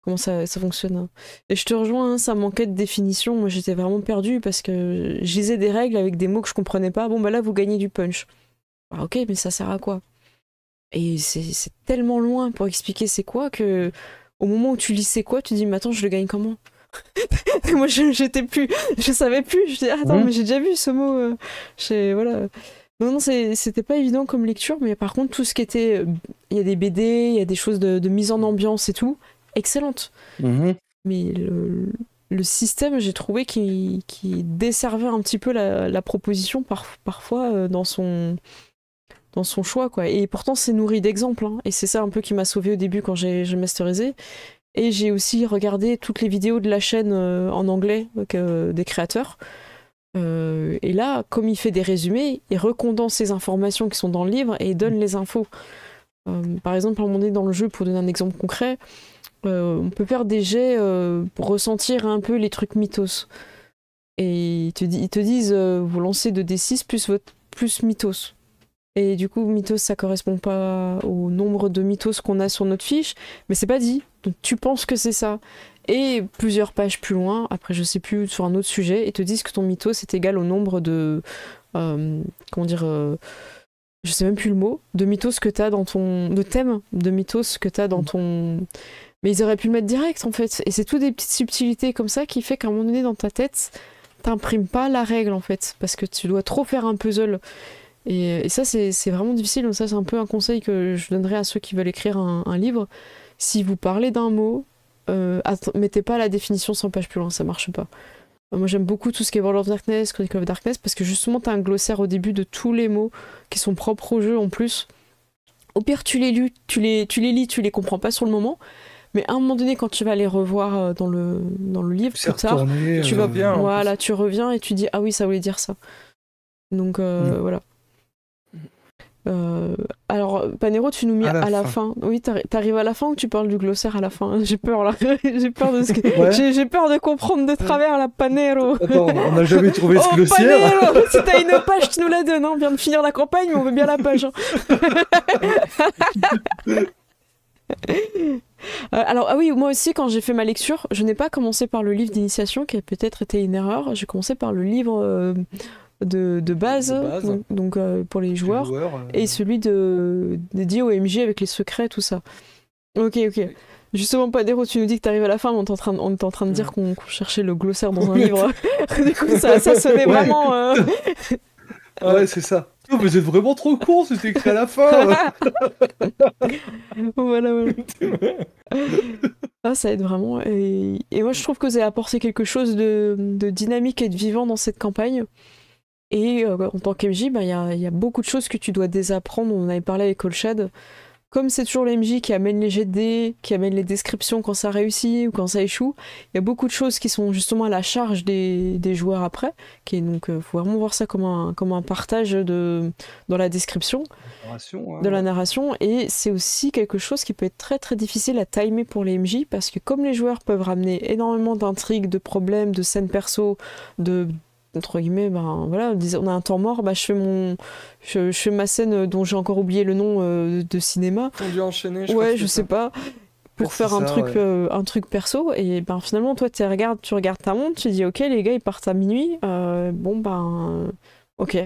comment ça fonctionne. Hein. Et je te rejoins, hein, ça manquait de définition. Moi, j'étais vraiment perdue parce que je lisais des règles avec des mots que je comprenais pas. Bon, là, vous gagnez du punch. Ok, mais ça sert à quoi? Et c'est tellement loin pour expliquer c'est quoi que au moment où tu lis c'est quoi, tu dis mais attends, je le gagne comment? Moi je savais plus. Je dis attends, mais j'ai déjà vu ce mot. Voilà. Non, c'était pas évident comme lecture, mais par contre, tout ce qui était. Il y a des BD, il y a des choses de mise en ambiance et tout, excellente. Mais le système, j'ai trouvé qui desservait un petit peu la proposition parfois dans son choix, quoi. Et pourtant, c'est nourri d'exemples, hein. Et c'est ça un peu qui m'a sauvé au début quand j'ai masterisé. Et j'ai aussi regardé toutes les vidéos de la chaîne en anglais des créateurs. Et là, comme il fait des résumés, il recondense les informations qui sont dans le livre et il donne les infos. Par exemple, à un moment donné dans le jeu, pour donner un exemple concret, on peut faire des jets pour ressentir un peu les trucs mythos. Et ils te disent, vous lancez 2d6 plus mythos. Et du coup, mythos, ça correspond pas au nombre de mythos qu'on a sur notre fiche, mais c'est pas dit. Donc tu penses que c'est ça. Et plusieurs pages plus loin, après je sais plus, sur un autre sujet, ils te disent que ton mythos est égal au nombre de... comment dire... je sais même plus le mot, de mythos que t'as dans ton... de thème de mythos que t'as dans ton... Mais ils auraient pu le mettre direct, en fait. Et c'est tout des petites subtilités comme ça qui fait qu'à un moment donné, dans ta tête, t'imprimes pas la règle, en fait. Parce que tu dois trop faire un puzzle. Et ça, c'est vraiment difficile. Donc ça, c'est un peu un conseil que je donnerais à ceux qui veulent écrire un livre. Si vous parlez d'un mot, mettez pas la définition 100 pages plus loin, ça marche pas. Moi, j'aime beaucoup tout ce qui est World of Darkness, Chronicle of Darkness, parce que justement, t'as un glossaire au début de tous les mots qui sont propres au jeu en plus. Au pire, tu les lis, tu les comprends pas sur le moment, mais à un moment donné, quand tu vas les revoir dans le livre plus tard, tu vas bien. Voilà, tu reviens et tu dis ah oui, ça voulait dire ça. Donc voilà. Alors, Panero, tu nous mets à la fin. Oui, t'arrives à la fin ou tu parles du glossaire à la fin? J'ai peur là. J'ai peur de j'ai peur de comprendre de travers la Panero. Attends, on n'a jamais trouvé ce glossaire. Panero, si t'as une page, tu nous la donnes. Hein. On vient de finir la campagne, mais on veut bien la page. Hein. Alors, ah oui, moi aussi, quand j'ai fait ma lecture, je n'ai pas commencé par le livre d'initiation, qui a peut-être été une erreur. J'ai commencé par le livre de base. Donc pour les joueurs, et celui dédié au MJ avec les secrets, tout ça. Ok. Justement, Panero, tu nous dis que t'arrives à la fin, mais on est en train de dire qu'on cherchait le glossaire dans un livre. Du coup, ça sonnait vraiment... Ouais, c'est ça. Oh, vous êtes vraiment trop con, c'était écrit à la fin. Voilà. Ça aide vraiment. Et moi, je trouve que vous avez apporté quelque chose de dynamique et de vivant dans cette campagne. Et en tant qu'MJ, il y a beaucoup de choses que tu dois désapprendre. On en avait parlé avec Olshad. Comme c'est toujours les MJ qui amènent les jets de dés, qui amènent les descriptions quand ça réussit ou quand ça échoue, il y a beaucoup de choses qui sont justement à la charge des joueurs après. Donc, faut vraiment voir ça comme un partage dans la description, de la narration. Et c'est aussi quelque chose qui peut être très très difficile à timer pour les MJ, parce que comme les joueurs peuvent ramener énormément d'intrigues, de problèmes, de scènes perso, entre guillemets, voilà, on a un temps mort, je fais ma scène dont j'ai encore oublié le nom de cinéma. On dû enchaîner, je sais pas, pour faire un truc perso, et finalement toi tu regardes ta montre, tu dis ok les gars ils partent à minuit, ok.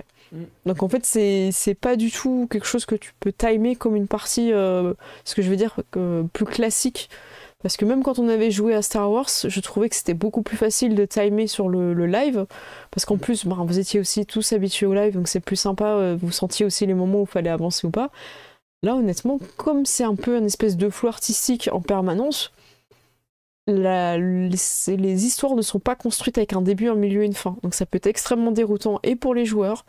Donc en fait c'est pas du tout quelque chose que tu peux timer comme une partie, ce que je veux dire, plus classique. Parce que même quand on avait joué à Star Wars, je trouvais que c'était beaucoup plus facile de timer sur le live. Parce qu'en plus, vous étiez aussi tous habitués au live, donc c'est plus sympa. Vous sentiez aussi les moments où il fallait avancer ou pas. Là, honnêtement, comme c'est un peu une espèce de flou artistique en permanence, les histoires ne sont pas construites avec un début, un milieu et une fin. Donc ça peut être extrêmement déroutant et pour les joueurs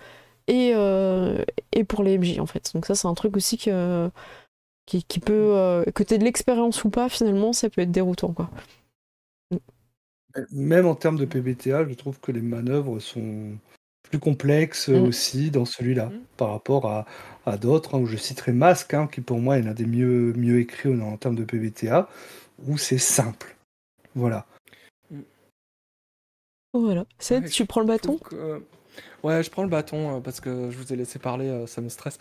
et pour les MJ, en fait. Donc ça, c'est un truc aussi qui peut, que tu aies de l'expérience ou pas, finalement, ça peut être déroutant, quoi. Même en termes de PBTA, je trouve que les manœuvres sont plus complexes aussi dans celui-là, par rapport à d'autres, où je citerai Masque, qui pour moi est l'un des mieux écrits en termes de PBTA, où c'est simple. Voilà. Voilà. Ced, tu prends le bâton ? Ouais, je prends le bâton parce que je vous ai laissé parler, ça me stresse.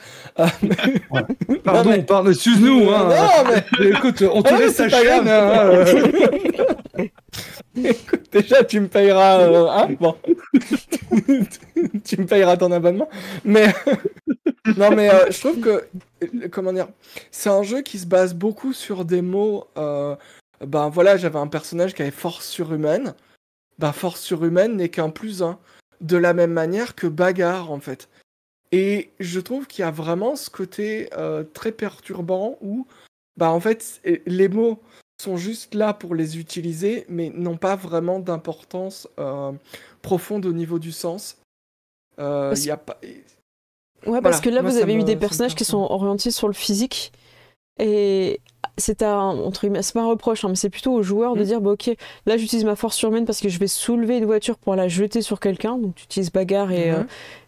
Pardon, excuse-nous. Non, mais écoute, on te laisse ta chaîne. Écoute, déjà, tu me payeras. Bon. Tu me payeras ton abonnement. Mais. Non, mais je trouve que. Comment dire ? C'est un jeu qui se base beaucoup sur des mots. Voilà, j'avais un personnage qui avait force surhumaine. Force surhumaine n'est qu'un +1. De la même manière que bagarre, en fait. Et je trouve qu'il y a vraiment ce côté très perturbant où, bah, en fait, les mots sont juste là pour les utiliser, mais n'ont pas vraiment d'importance profonde au niveau du sens. Parce- Y a pas... Ouais, parce Voilà, que là, moi, vous ça avez eu des me personnages qui perturbe. sont orientés sur le physique. Et entre guillemets, c'est pas un reproche, hein, mais c'est plutôt aux joueurs de dire bah, ok, là j'utilise ma force surhumaine parce que je vais soulever une voiture pour la jeter sur quelqu'un. Donc tu utilises bagarre et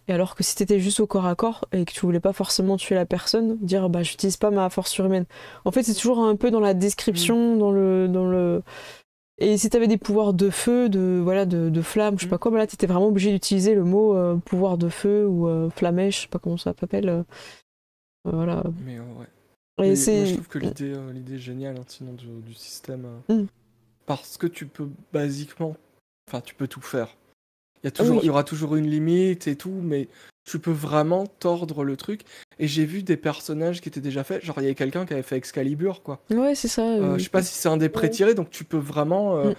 alors que si t'étais juste au corps à corps et que tu voulais pas forcément tuer la personne, dire bah j'utilise pas ma force surhumaine. En fait, c'est toujours un peu dans la description, dans le. Et si t'avais des pouvoirs de feu, de flamme, je sais pas quoi, bah là t'étais vraiment obligé d'utiliser le mot pouvoir de feu ou flamèche, je sais pas comment ça s'appelle. Voilà. Mais ouais. Et Mais c'est. moi, je trouve que l'idée est géniale, hein, sinon du système. Mm. Parce que tu peux basiquement. Enfin, tu peux tout faire. Il Oui. y aura toujours une limite et tout, mais tu peux vraiment tordre le truc. Et j'ai vu des personnages qui étaient déjà faits. Genre, il y avait quelqu'un qui avait fait Excalibur, quoi. Ouais, c'est ça. Je sais pas si c'est un des pré-tirés, donc tu peux vraiment. Mm.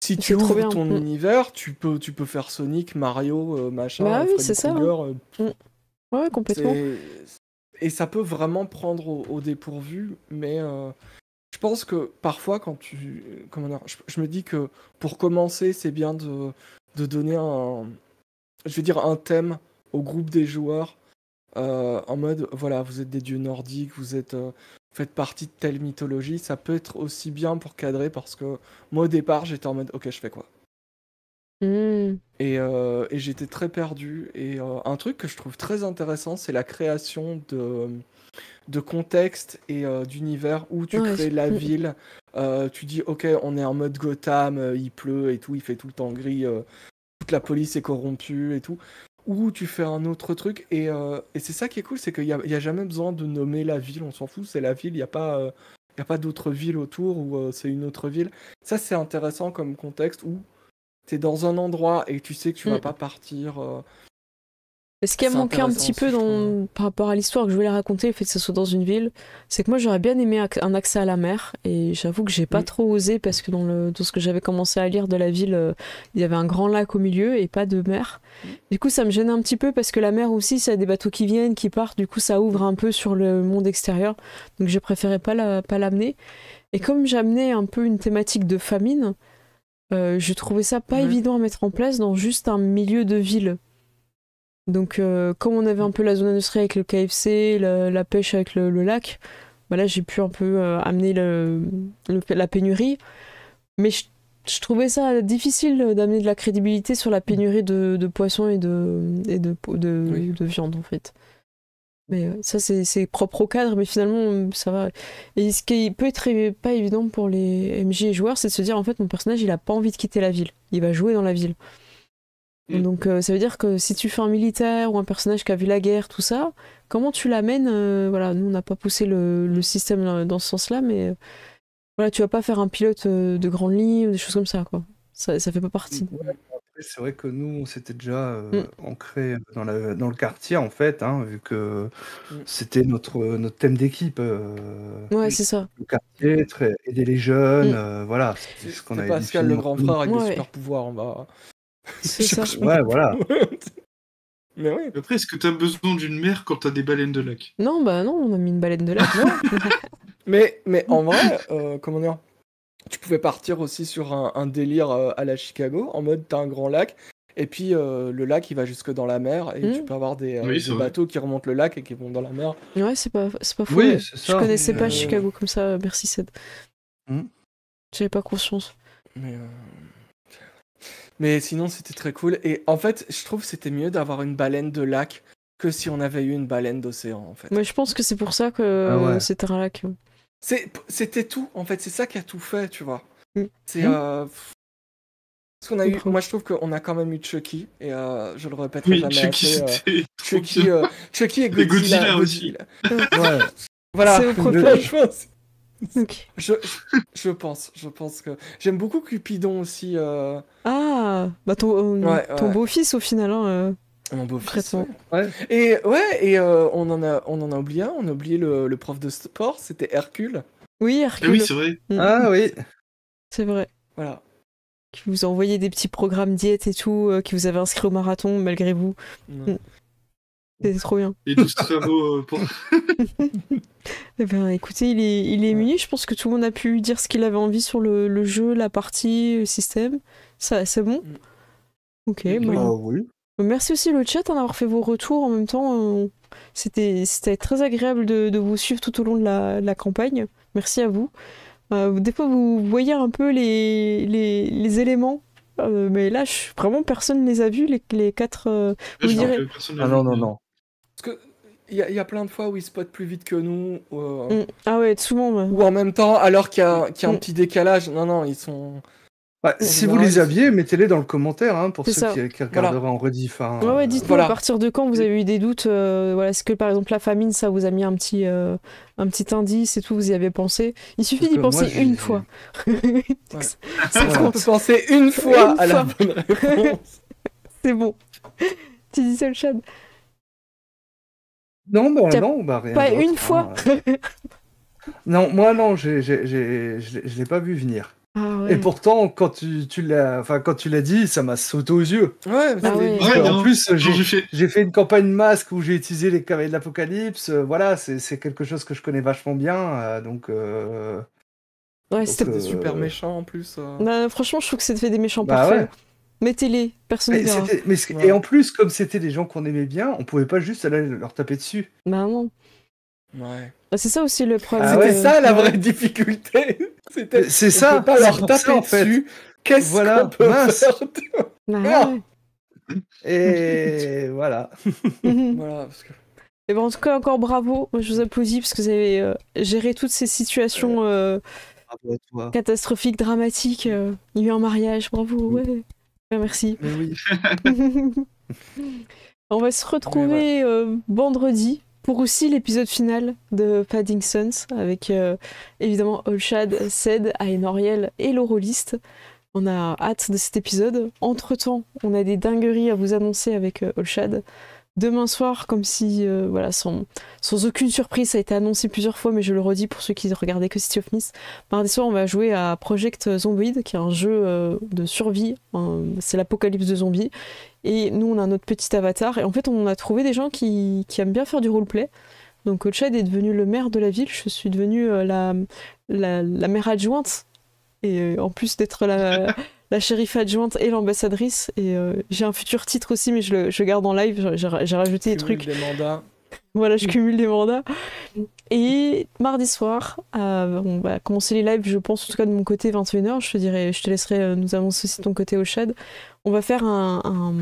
Si tu C'est trop ouvres bien. ton univers, tu peux faire Sonic, Mario, machin, Bah oui, Freddy c'est ça, Krueger. Ouais, complètement. Et ça peut vraiment prendre au dépourvu, mais je pense que parfois, quand tu. Comment dire, je me dis que pour commencer, c'est bien de donner un thème au groupe des joueurs en mode voilà, vous êtes des dieux nordiques, vous faites partie de telle mythologie. Ça peut être aussi bien pour cadrer parce que moi, au départ, j'étais en mode ok, je fais quoi? Mm. Et j'étais très perdu. Et un truc que je trouve très intéressant, c'est la création de contexte et d'univers où tu crées la ville. Tu dis, ok, on est en mode Gotham, il pleut et tout, il fait tout le temps gris, toute la police est corrompue et tout. Ou tu fais un autre truc. Et c'est ça qui est cool, c'est qu'il n'y a jamais besoin de nommer la ville, on s'en fout, c'est la ville, il n'y a pas d'autre ville autour ou c'est une autre ville. Ça, c'est intéressant comme contexte où t'es dans un endroit et tu sais que tu vas pas partir. Et ce qui a C'est manqué un intéressant petit aussi, peu par rapport à l'histoire que je voulais raconter, le fait que ce soit dans une ville, c'est que moi j'aurais bien aimé un accès à la mer, et j'avoue que j'ai pas trop osé parce que dans ce que j'avais commencé à lire de la ville, il y avait un grand lac au milieu et pas de mer. Du coup ça me gênait un petit peu parce que la mer aussi, ça a des bateaux qui viennent, qui partent, du coup ça ouvre un peu sur le monde extérieur, donc j'ai préféré pas l'amener. Et comme j'amenais un peu une thématique de famine, je trouvais ça pas évident à mettre en place dans juste un milieu de ville. Donc, comme on avait un peu la zone industrielle avec le KFC, la pêche avec le lac, bah là j'ai pu un peu amener la pénurie. Mais je trouvais ça difficile d'amener de la crédibilité sur la pénurie de poissons et de viande en fait. Mais ça c'est propre au cadre, mais finalement ça va. Et ce qui peut être pas évident pour les MJ et joueurs, c'est de se dire en fait mon personnage il a pas envie de quitter la ville, il va jouer dans la ville. Donc ça veut dire que si tu fais un militaire ou un personnage qui a vu la guerre, tout ça, comment tu l'amènes voilà, nous on n'a pas poussé le système dans ce sens-là, mais voilà, tu vas pas faire un pilote de grande ligne ou des choses comme ça, quoi. Ça fait pas partie. Ouais, après, c'est vrai que nous, on s'était déjà ancré dans le quartier, en fait, hein, vu que c'était notre thème d'équipe. Ouais, c'est ça. Le quartier, aider les jeunes, voilà. C'est ce qu'on C'est avait Pascal, défini le en grand premier. frère avec des Ouais. super pouvoirs, on va. C'est ça. Ouais, voilà. Mais oui. Après, est-ce que t'as besoin d'une mer quand t'as des baleines de lac? Non, bah non, on a mis une baleine de lac. Mais en vrai, comment dire, tu pouvais partir aussi sur un délire à la Chicago, en mode t'as un grand lac, et puis le lac il va jusque dans la mer, et tu peux avoir des bateaux qui remontent le lac et qui vont dans la mer. Ouais, c'est pas faux. Oui, c'est ça. Je connaissais pas Chicago comme ça, merci Ced. J'avais pas conscience. Mais sinon c'était très cool, et en fait je trouve que c'était mieux d'avoir une baleine de lac que si on avait eu une baleine d'océan en fait. Mais je pense que c'est pour ça que c'était un lac. C'était tout en fait, c'est ça qui a tout fait, tu vois. C'est parce qu'on a eu, moi je trouve qu'on a quand même eu Chucky, et je le répéterai jamais Chucky, assez. Chucky et Godzilla aussi. Ouais. Voilà. C'est au profil. Okay. Je pense que j'aime beaucoup Cupidon aussi. Ah, bah ton beau-fils au final. Mon beau-fils. Ouais. Et on en a oublié un. On a oublié le prof de sport. C'était Hercule. Oui, Hercule. Ah oui, c'est vrai. Ah oui. C'est vrai. Voilà. Qui vous a envoyé des petits programmes diète et tout, qui vous avez inscrit au marathon malgré vous. C'était trop bien. Et 12 travaux pour... Eh ben, écoutez, il est muni. Je pense que tout le monde a pu dire ce qu'il avait envie sur le jeu, la partie, le système. Ça, c'est bon. Ok. Oui. Bah, Oui. merci aussi le chat d'avoir fait vos retours en même temps. C'était très agréable de vous suivre tout au long de la campagne. Merci à vous. Des fois, vous voyez un peu les éléments. Mais là, vraiment, personne ne les a vus, les 4. Vous Je crois direz. que personne l'a Ah vu. non. Parce que il y a plein de fois où ils spotent plus vite que nous. Ah ouais, souvent. Ou en même temps, alors qu'il y a un Mm. petit décalage. Non, ils sont. Bah, En si vous général, les aviez, mettez-les dans le commentaire hein, pour C'est ceux ça. qui regarderaient en rediff. Hein, Ouais, dites-nous Voilà. à partir de quand vous avez eu des doutes. Voilà, est-ce que par exemple la famine, ça vous a mis un petit indice et tout, vous y avez pensé. Il suffit Parce d'y que moi, penser une fois. On Voilà. peut penser une fois Une à la fois. bonne réponse. C'est bon. Tu dis ça le chat. Tiens, non, rien Pas d'autre, une hein. fois. Non, moi non, je l'ai pas vu venir. Ah ouais. Et pourtant, quand tu l'as dit, ça m'a sauté aux yeux. Ouais, Ah ouais. Parce qu'en non. plus, Genre, j'ai fait... j'ai fait une campagne masque où j'ai utilisé les cavaliers de l'Apocalypse. Voilà, c'est quelque chose que je connais vachement bien. Ouais, c'était C'était super méchant en plus. Bah, franchement, je trouve que c'était des méchants Bah parfaits. ouais. Mettez-les, personne ne verra. Ouais. Et en plus, comme c'était des gens qu'on aimait bien, on pouvait pas juste aller leur taper dessus. Bah non. Ouais. Bah, c'est ça aussi le problème. Ah ouais. C'était ça la Ouais. vraie difficulté. C'était. C'est On ça. peut pas c'est leur pour taper ça, en fait. dessus. Qu'est-ce Voilà, qu'on peut mince. faire Ah ouais. Et voilà. Voilà, parce que. Et ben, en tout cas, encore bravo. Moi, je vous applaudis parce que vous avez géré toutes ces situations Bravo à toi. catastrophiques, dramatiques. Il y a eu un mariage, bravo. Ouais. Ouais, merci. Mais oui. On va se retrouver vendredi pour aussi l'épisode final de Fading Suns avec évidemment Olshad, Ced, Aenoriel et l'Euroliste. On a hâte de cet épisode. Entre-temps, on a des dingueries à vous annoncer avec Olshad. Demain soir, comme si, voilà, sans aucune surprise, ça a été annoncé plusieurs fois, mais je le redis pour ceux qui regardaient que City of Mist. Mardi soir, on va jouer à Project Zomboid, qui est un jeu de survie. C'est l'apocalypse de zombies. Et nous, on a notre petit avatar. Et en fait, on a trouvé des gens qui aiment bien faire du roleplay. Donc, Olshad est devenu le maire de la ville. Je suis devenue la maire adjointe. Et en plus d'être la shérif adjointe et l'ambassadrice. Et j'ai un futur titre aussi, mais je garde en live. J'ai rajouté des trucs. Des mandats. Voilà, je cumule les mandats. Et mardi soir, on va commencer les lives, je pense, en tout cas de mon côté, 21h. Je te laisserai nous annoncer aussi ton côté au Shad. On va faire un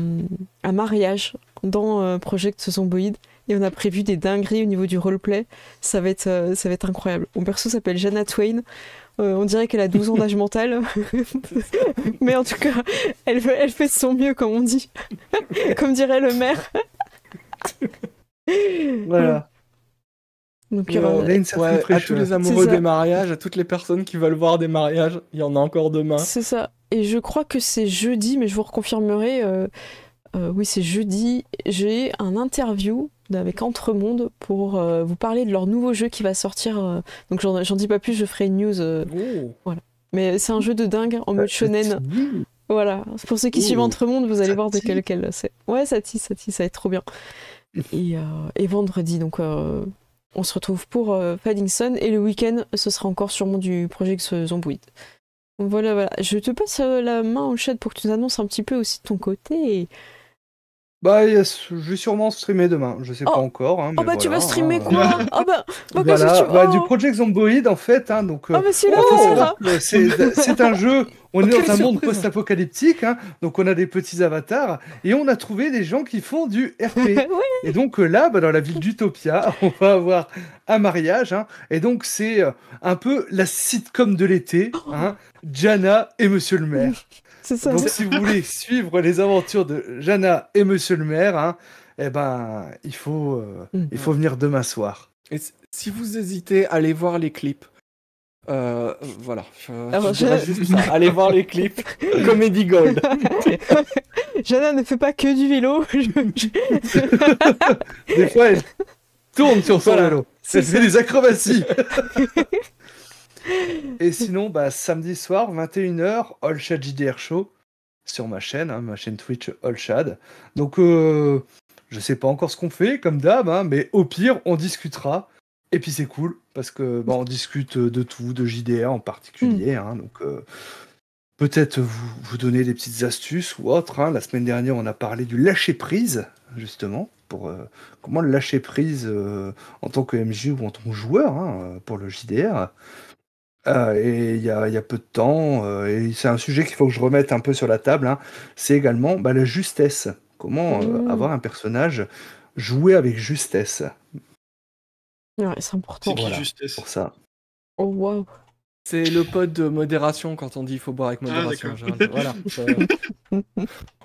mariage dans Project Zomboid. Et on a prévu des dingueries au niveau du roleplay. Ça va être incroyable. Mon perso s'appelle Jana Twain. On dirait qu'elle a 12 ans d'âge mental. Mais en tout cas, elle fait de son mieux, comme on dit. Comme dirait le maire. Voilà. Donc, Il y a une certaine Ouais, à fraîcheur. tous les C'est amoureux ça. des mariages, à toutes les personnes qui veulent voir des mariages, il y en a encore demain. C'est ça. Et je crois que c'est jeudi, mais je vous reconfirmerai. Oui, c'est jeudi. J'ai un interview avec Entremonde pour vous parler de leur nouveau jeu qui va sortir. Donc j'en dis pas plus, je ferai une news. Oh. Mais c'est un jeu de dingue en mode shonen. Voilà. Pour ceux qui suivent Entremonde, vous allez Ça voir de tisse. quel c'est. Ouais, ça tisse, ça va être trop bien. Et vendredi, donc on se retrouve pour Fading Sun. Et le week-end, ce sera encore sûrement du Project Zomboid. Donc voilà. Je te passe la main au chat pour que tu nous annonces un petit peu aussi de ton côté. Bah, je vais sûrement streamer demain. Je sais pas encore. Hein, Oh mais bah tu vas voilà, streamer hein. quoi? Oh bah qu'est-ce Voilà, que tu... bah, oh. du Project Zomboid en fait. Hein, donc, Ah bah c'est faut là savoir que c'est un jeu. On est Quelle dans un monde surprise. post-apocalyptique, hein, donc on a des petits avatars et on a trouvé des gens qui font du RP. Ouais. Et donc là, bah, dans la ville d'Utopia, on va avoir un mariage. Hein, et donc c'est un peu la sitcom de l'été, hein, Jana et Monsieur le maire. C'est ça. Donc si vous voulez suivre les aventures de Jana et Monsieur le maire, hein, eh ben il faut venir demain soir. Et si vous hésitez, allez voir les clips. Voilà. Alors, je dirais juste ça. Allez voir les clips. Comedy Gold. Jana ne fait pas que du vélo. Des fois, elle tourne sur son Voilà. vélo. C'est Elle fait des acrobaties. Et sinon, bah, samedi soir, 21h, Olshad JDR Show sur ma chaîne Twitch Olshad. Donc, Je sais pas encore ce qu'on fait, comme d'hab, hein, mais au pire, on discutera. Et puis c'est cool, parce que on discute de tout, de JDR en particulier. Hein, donc peut-être vous donner des petites astuces ou autres. Hein. La semaine dernière, on a parlé du lâcher-prise, justement, pour comment le lâcher prise en tant que MJ ou en tant que joueur hein, pour le JDR. Et il y a peu de temps, et c'est un sujet qu'il faut que je remette un peu sur la table, hein, c'est également la justesse. Comment avoir un personnage joué avec justesse. Ouais, c'est important. C'est qui Voilà, justesse? pour ça. Oh, waouh. C'est le pote de modération quand on dit il faut boire avec modération. d'accord. Gérald. Voilà.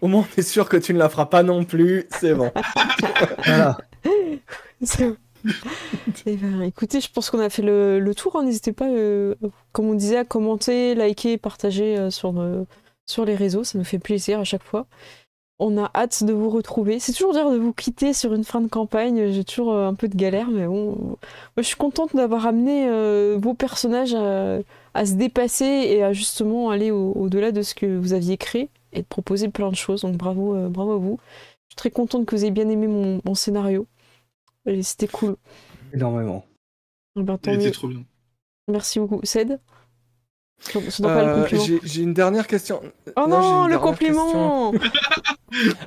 Au moins, on est sûr que tu ne la feras pas non plus. C'est bon. Voilà. C'est bon. Eh ben, écoutez, je pense qu'on a fait le tour. Hein. N'hésitez pas, comme on disait, à commenter, liker, partager sur les réseaux. Ça nous fait plaisir à chaque fois. On a hâte de vous retrouver. C'est toujours dur de vous quitter sur une fin de campagne. J'ai toujours un peu de galère, mais bon. Moi, je suis contente d'avoir amené vos personnages à se dépasser et à justement aller au-delà de ce que vous aviez créé et de proposer plein de choses. Donc bravo à vous. Je suis très contente que vous ayez bien aimé mon scénario. Et c'était cool. Énormément. Ben, tant Il était mieux. trop bien. Merci beaucoup. Ced? Ce n'est pas le compliment. J'ai une dernière question. Oh j'ai non, une le dernière compliment.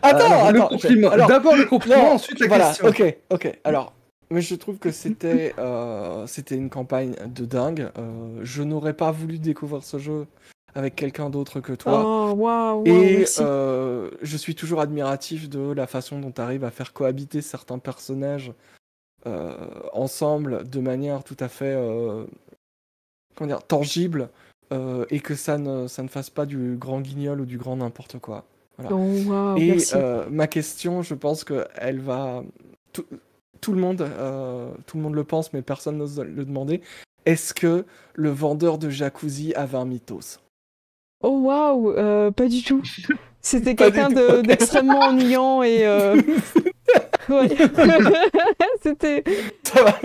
Attends, le compliment. Alors, D'abord le compliment, non, ensuite la voilà, question. ok. Alors, mais je trouve que c'était une campagne de dingue. Je n'aurais pas voulu découvrir ce jeu avec quelqu'un d'autre que toi. Oh, waouh, Et merci. je suis toujours admiratif de la façon dont tu arrives à faire cohabiter certains personnages ensemble de manière tout à fait tangible et que ça ne fasse pas du grand guignol ou du grand n'importe quoi. Voilà. Oh, waouh, Et merci. ma question, je pense qu'elle va... Tout le monde le pense, mais personne n'ose le demander. Est-ce que le vendeur de jacuzzi avait un mythos? Oh, waouh, pas du tout. C'était Pas du quelqu'un tout, ok. d'extrêmement ennuyant et... Ouais. C'était... Ça va.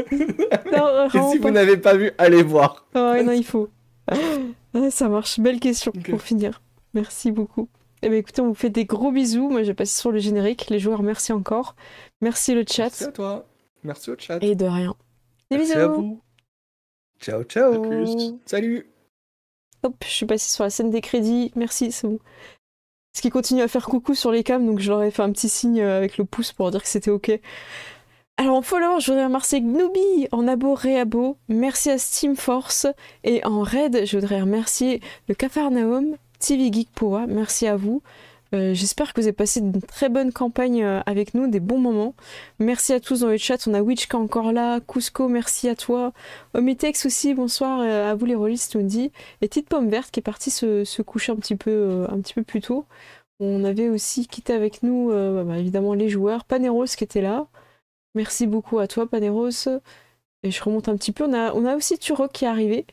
Non, Et vraiment si pas. vous n'avez pas vu, allez voir. Ah ouais, non, il faut. Ah, ça marche. Belle question Ok. pour finir. Merci beaucoup. Eh bien, écoutez, on vous fait des gros bisous. Moi, je vais passer sur le générique. Les joueurs, merci encore. Merci le chat. Merci à toi. Merci au chat. Et de rien. Des Merci bisous. à vous. Ciao, À ciao. plus. Salut. Hop, je suis passée sur la scène des crédits. Merci, c'est bon. Ce qui continue à faire coucou sur les cams, donc je leur ai fait un petit signe avec le pouce pour dire que c'était ok. Alors en follower, je voudrais remercier Gnoobi, en abo, réabo, merci à Steamforce, et en raid, je voudrais remercier le Capharnaüm, TV Geek Poa, merci à vous. J'espère que vous avez passé une très bonne campagne avec nous, des bons moments. Merci à tous dans le chat, on a Witchka encore là, Cusco, merci à toi. Omitex aussi, bonsoir à vous les rôlistes, on dit. Et Petite Pomme Verte qui est partie se coucher un petit peu plus tôt. On avait aussi quitté avec nous, évidemment, les joueurs. Paneros qui était là. Merci beaucoup à toi, Paneros. Et je remonte un petit peu. On a aussi Turok qui est arrivé.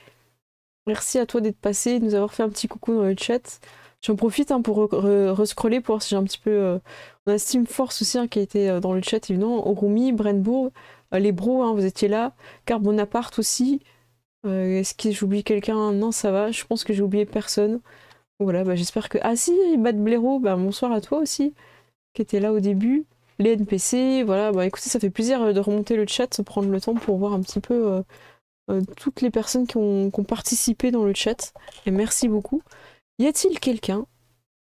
Merci à toi d'être passé, de nous avoir fait un petit coucou dans le chat. J'en profite pour rescroller pour voir si j'ai un petit peu... On a Steamforce aussi qui a été dans le chat, évidemment. Orumi, Brennbourg, les bros, vous étiez là. Carbonaparte aussi. Est-ce que j'oublie quelqu'un? Non, ça va. Je pense que j'ai oublié personne. Voilà, j'espère que... Ah si, Bad Blaireau, bonsoir à toi aussi, qui était là au début. Les NPC, voilà, écoutez, ça fait plaisir de remonter le chat, de prendre le temps pour voir un petit peu toutes les personnes qui ont participé dans le chat. Et merci beaucoup. Y a-t-il quelqu'un,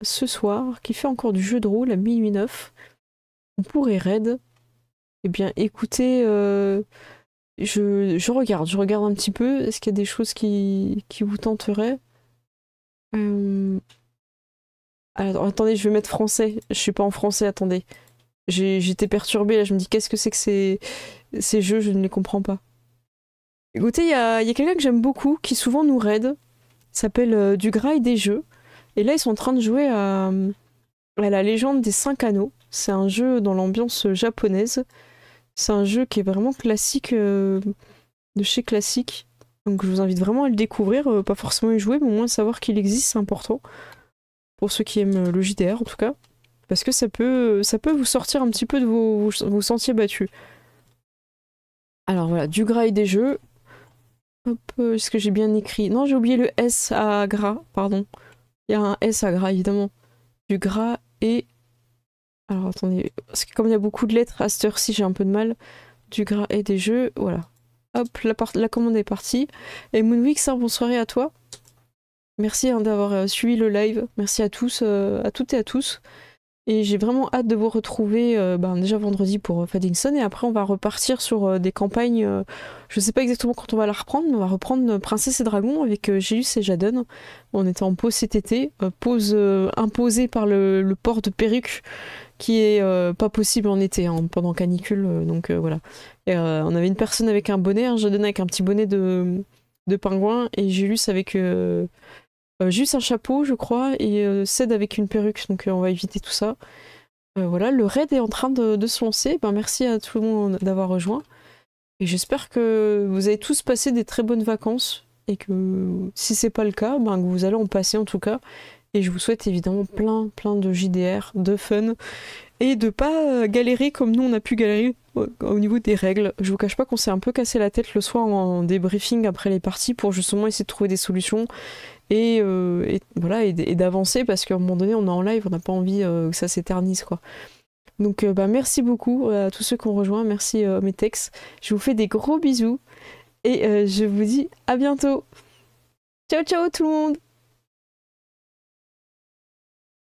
ce soir, qui fait encore du jeu de rôle à minuit 9? On pourrait raid. Eh bien, écoutez, je regarde un petit peu. Est-ce qu'il y a des choses qui vous tenteraient? Alors, attendez, je vais mettre français. Je suis pas en français, attendez. J'étais perturbée, là, je me dis, qu'est-ce que c'est que ces jeux? Je ne les comprends pas. Écoutez, il y a quelqu'un que j'aime beaucoup, qui souvent nous raid. Il s'appelle Du Grail des Jeux. Et là, ils sont en train de jouer à la légende des 5 anneaux. C'est un jeu dans l'ambiance japonaise. C'est un jeu qui est vraiment classique, de chez Classique. Donc je vous invite vraiment à le découvrir, pas forcément y jouer, mais au moins savoir qu'il existe, c'est important. Pour ceux qui aiment le JDR en tout cas. Parce que ça peut vous sortir un petit peu de vos sentiers battus. Alors voilà, Du Grail des Jeux. Hop, est-ce que j'ai bien écrit? Non, j'ai oublié le S à gras, pardon. Il y a un S à gras, évidemment. Du gras et Alors attendez, parce que comme il y a beaucoup de lettres, à cette heure-ci j'ai un peu de mal. Du gras et des jeux, voilà. Hop, la commande est partie. Et Moonwix, bonne soirée à toi. Merci d'avoir suivi le live. Merci à tous, à toutes et à tous. Et j'ai vraiment hâte de vous retrouver déjà vendredi pour Faddington. Et après, on va repartir sur des campagnes. Je sais pas exactement quand on va la reprendre, mais on va reprendre Princesse et Dragon avec Gélus et Jadon. On était en pause cet été. Pause imposée par le port de perruque qui est pas possible en été, hein, pendant canicule. Donc voilà. Et, on avait une personne avec un bonnet, Jadon avec un petit bonnet de pingouin et Gélus avec. Juste un chapeau, je crois, et Ced avec une perruque, donc on va éviter tout ça. Voilà, le raid est en train de se lancer. Merci à tout le monde d'avoir rejoint. Et j'espère que vous avez tous passé des très bonnes vacances, et que si c'est pas le cas, que vous allez en passer en tout cas. Et je vous souhaite évidemment plein de JDR, de fun, et de pas galérer comme nous on a pu galérer au niveau des règles. Je vous cache pas qu'on s'est un peu cassé la tête le soir en débriefing après les parties pour justement essayer de trouver des solutions. Et voilà, et d'avancer parce qu'à un moment donné on est en live, on n'a pas envie que ça s'éternise quoi. Donc merci beaucoup à tous ceux qui ont rejoint, merci mes textes, je vous fais des gros bisous et je vous dis à bientôt. Ciao ciao tout le monde.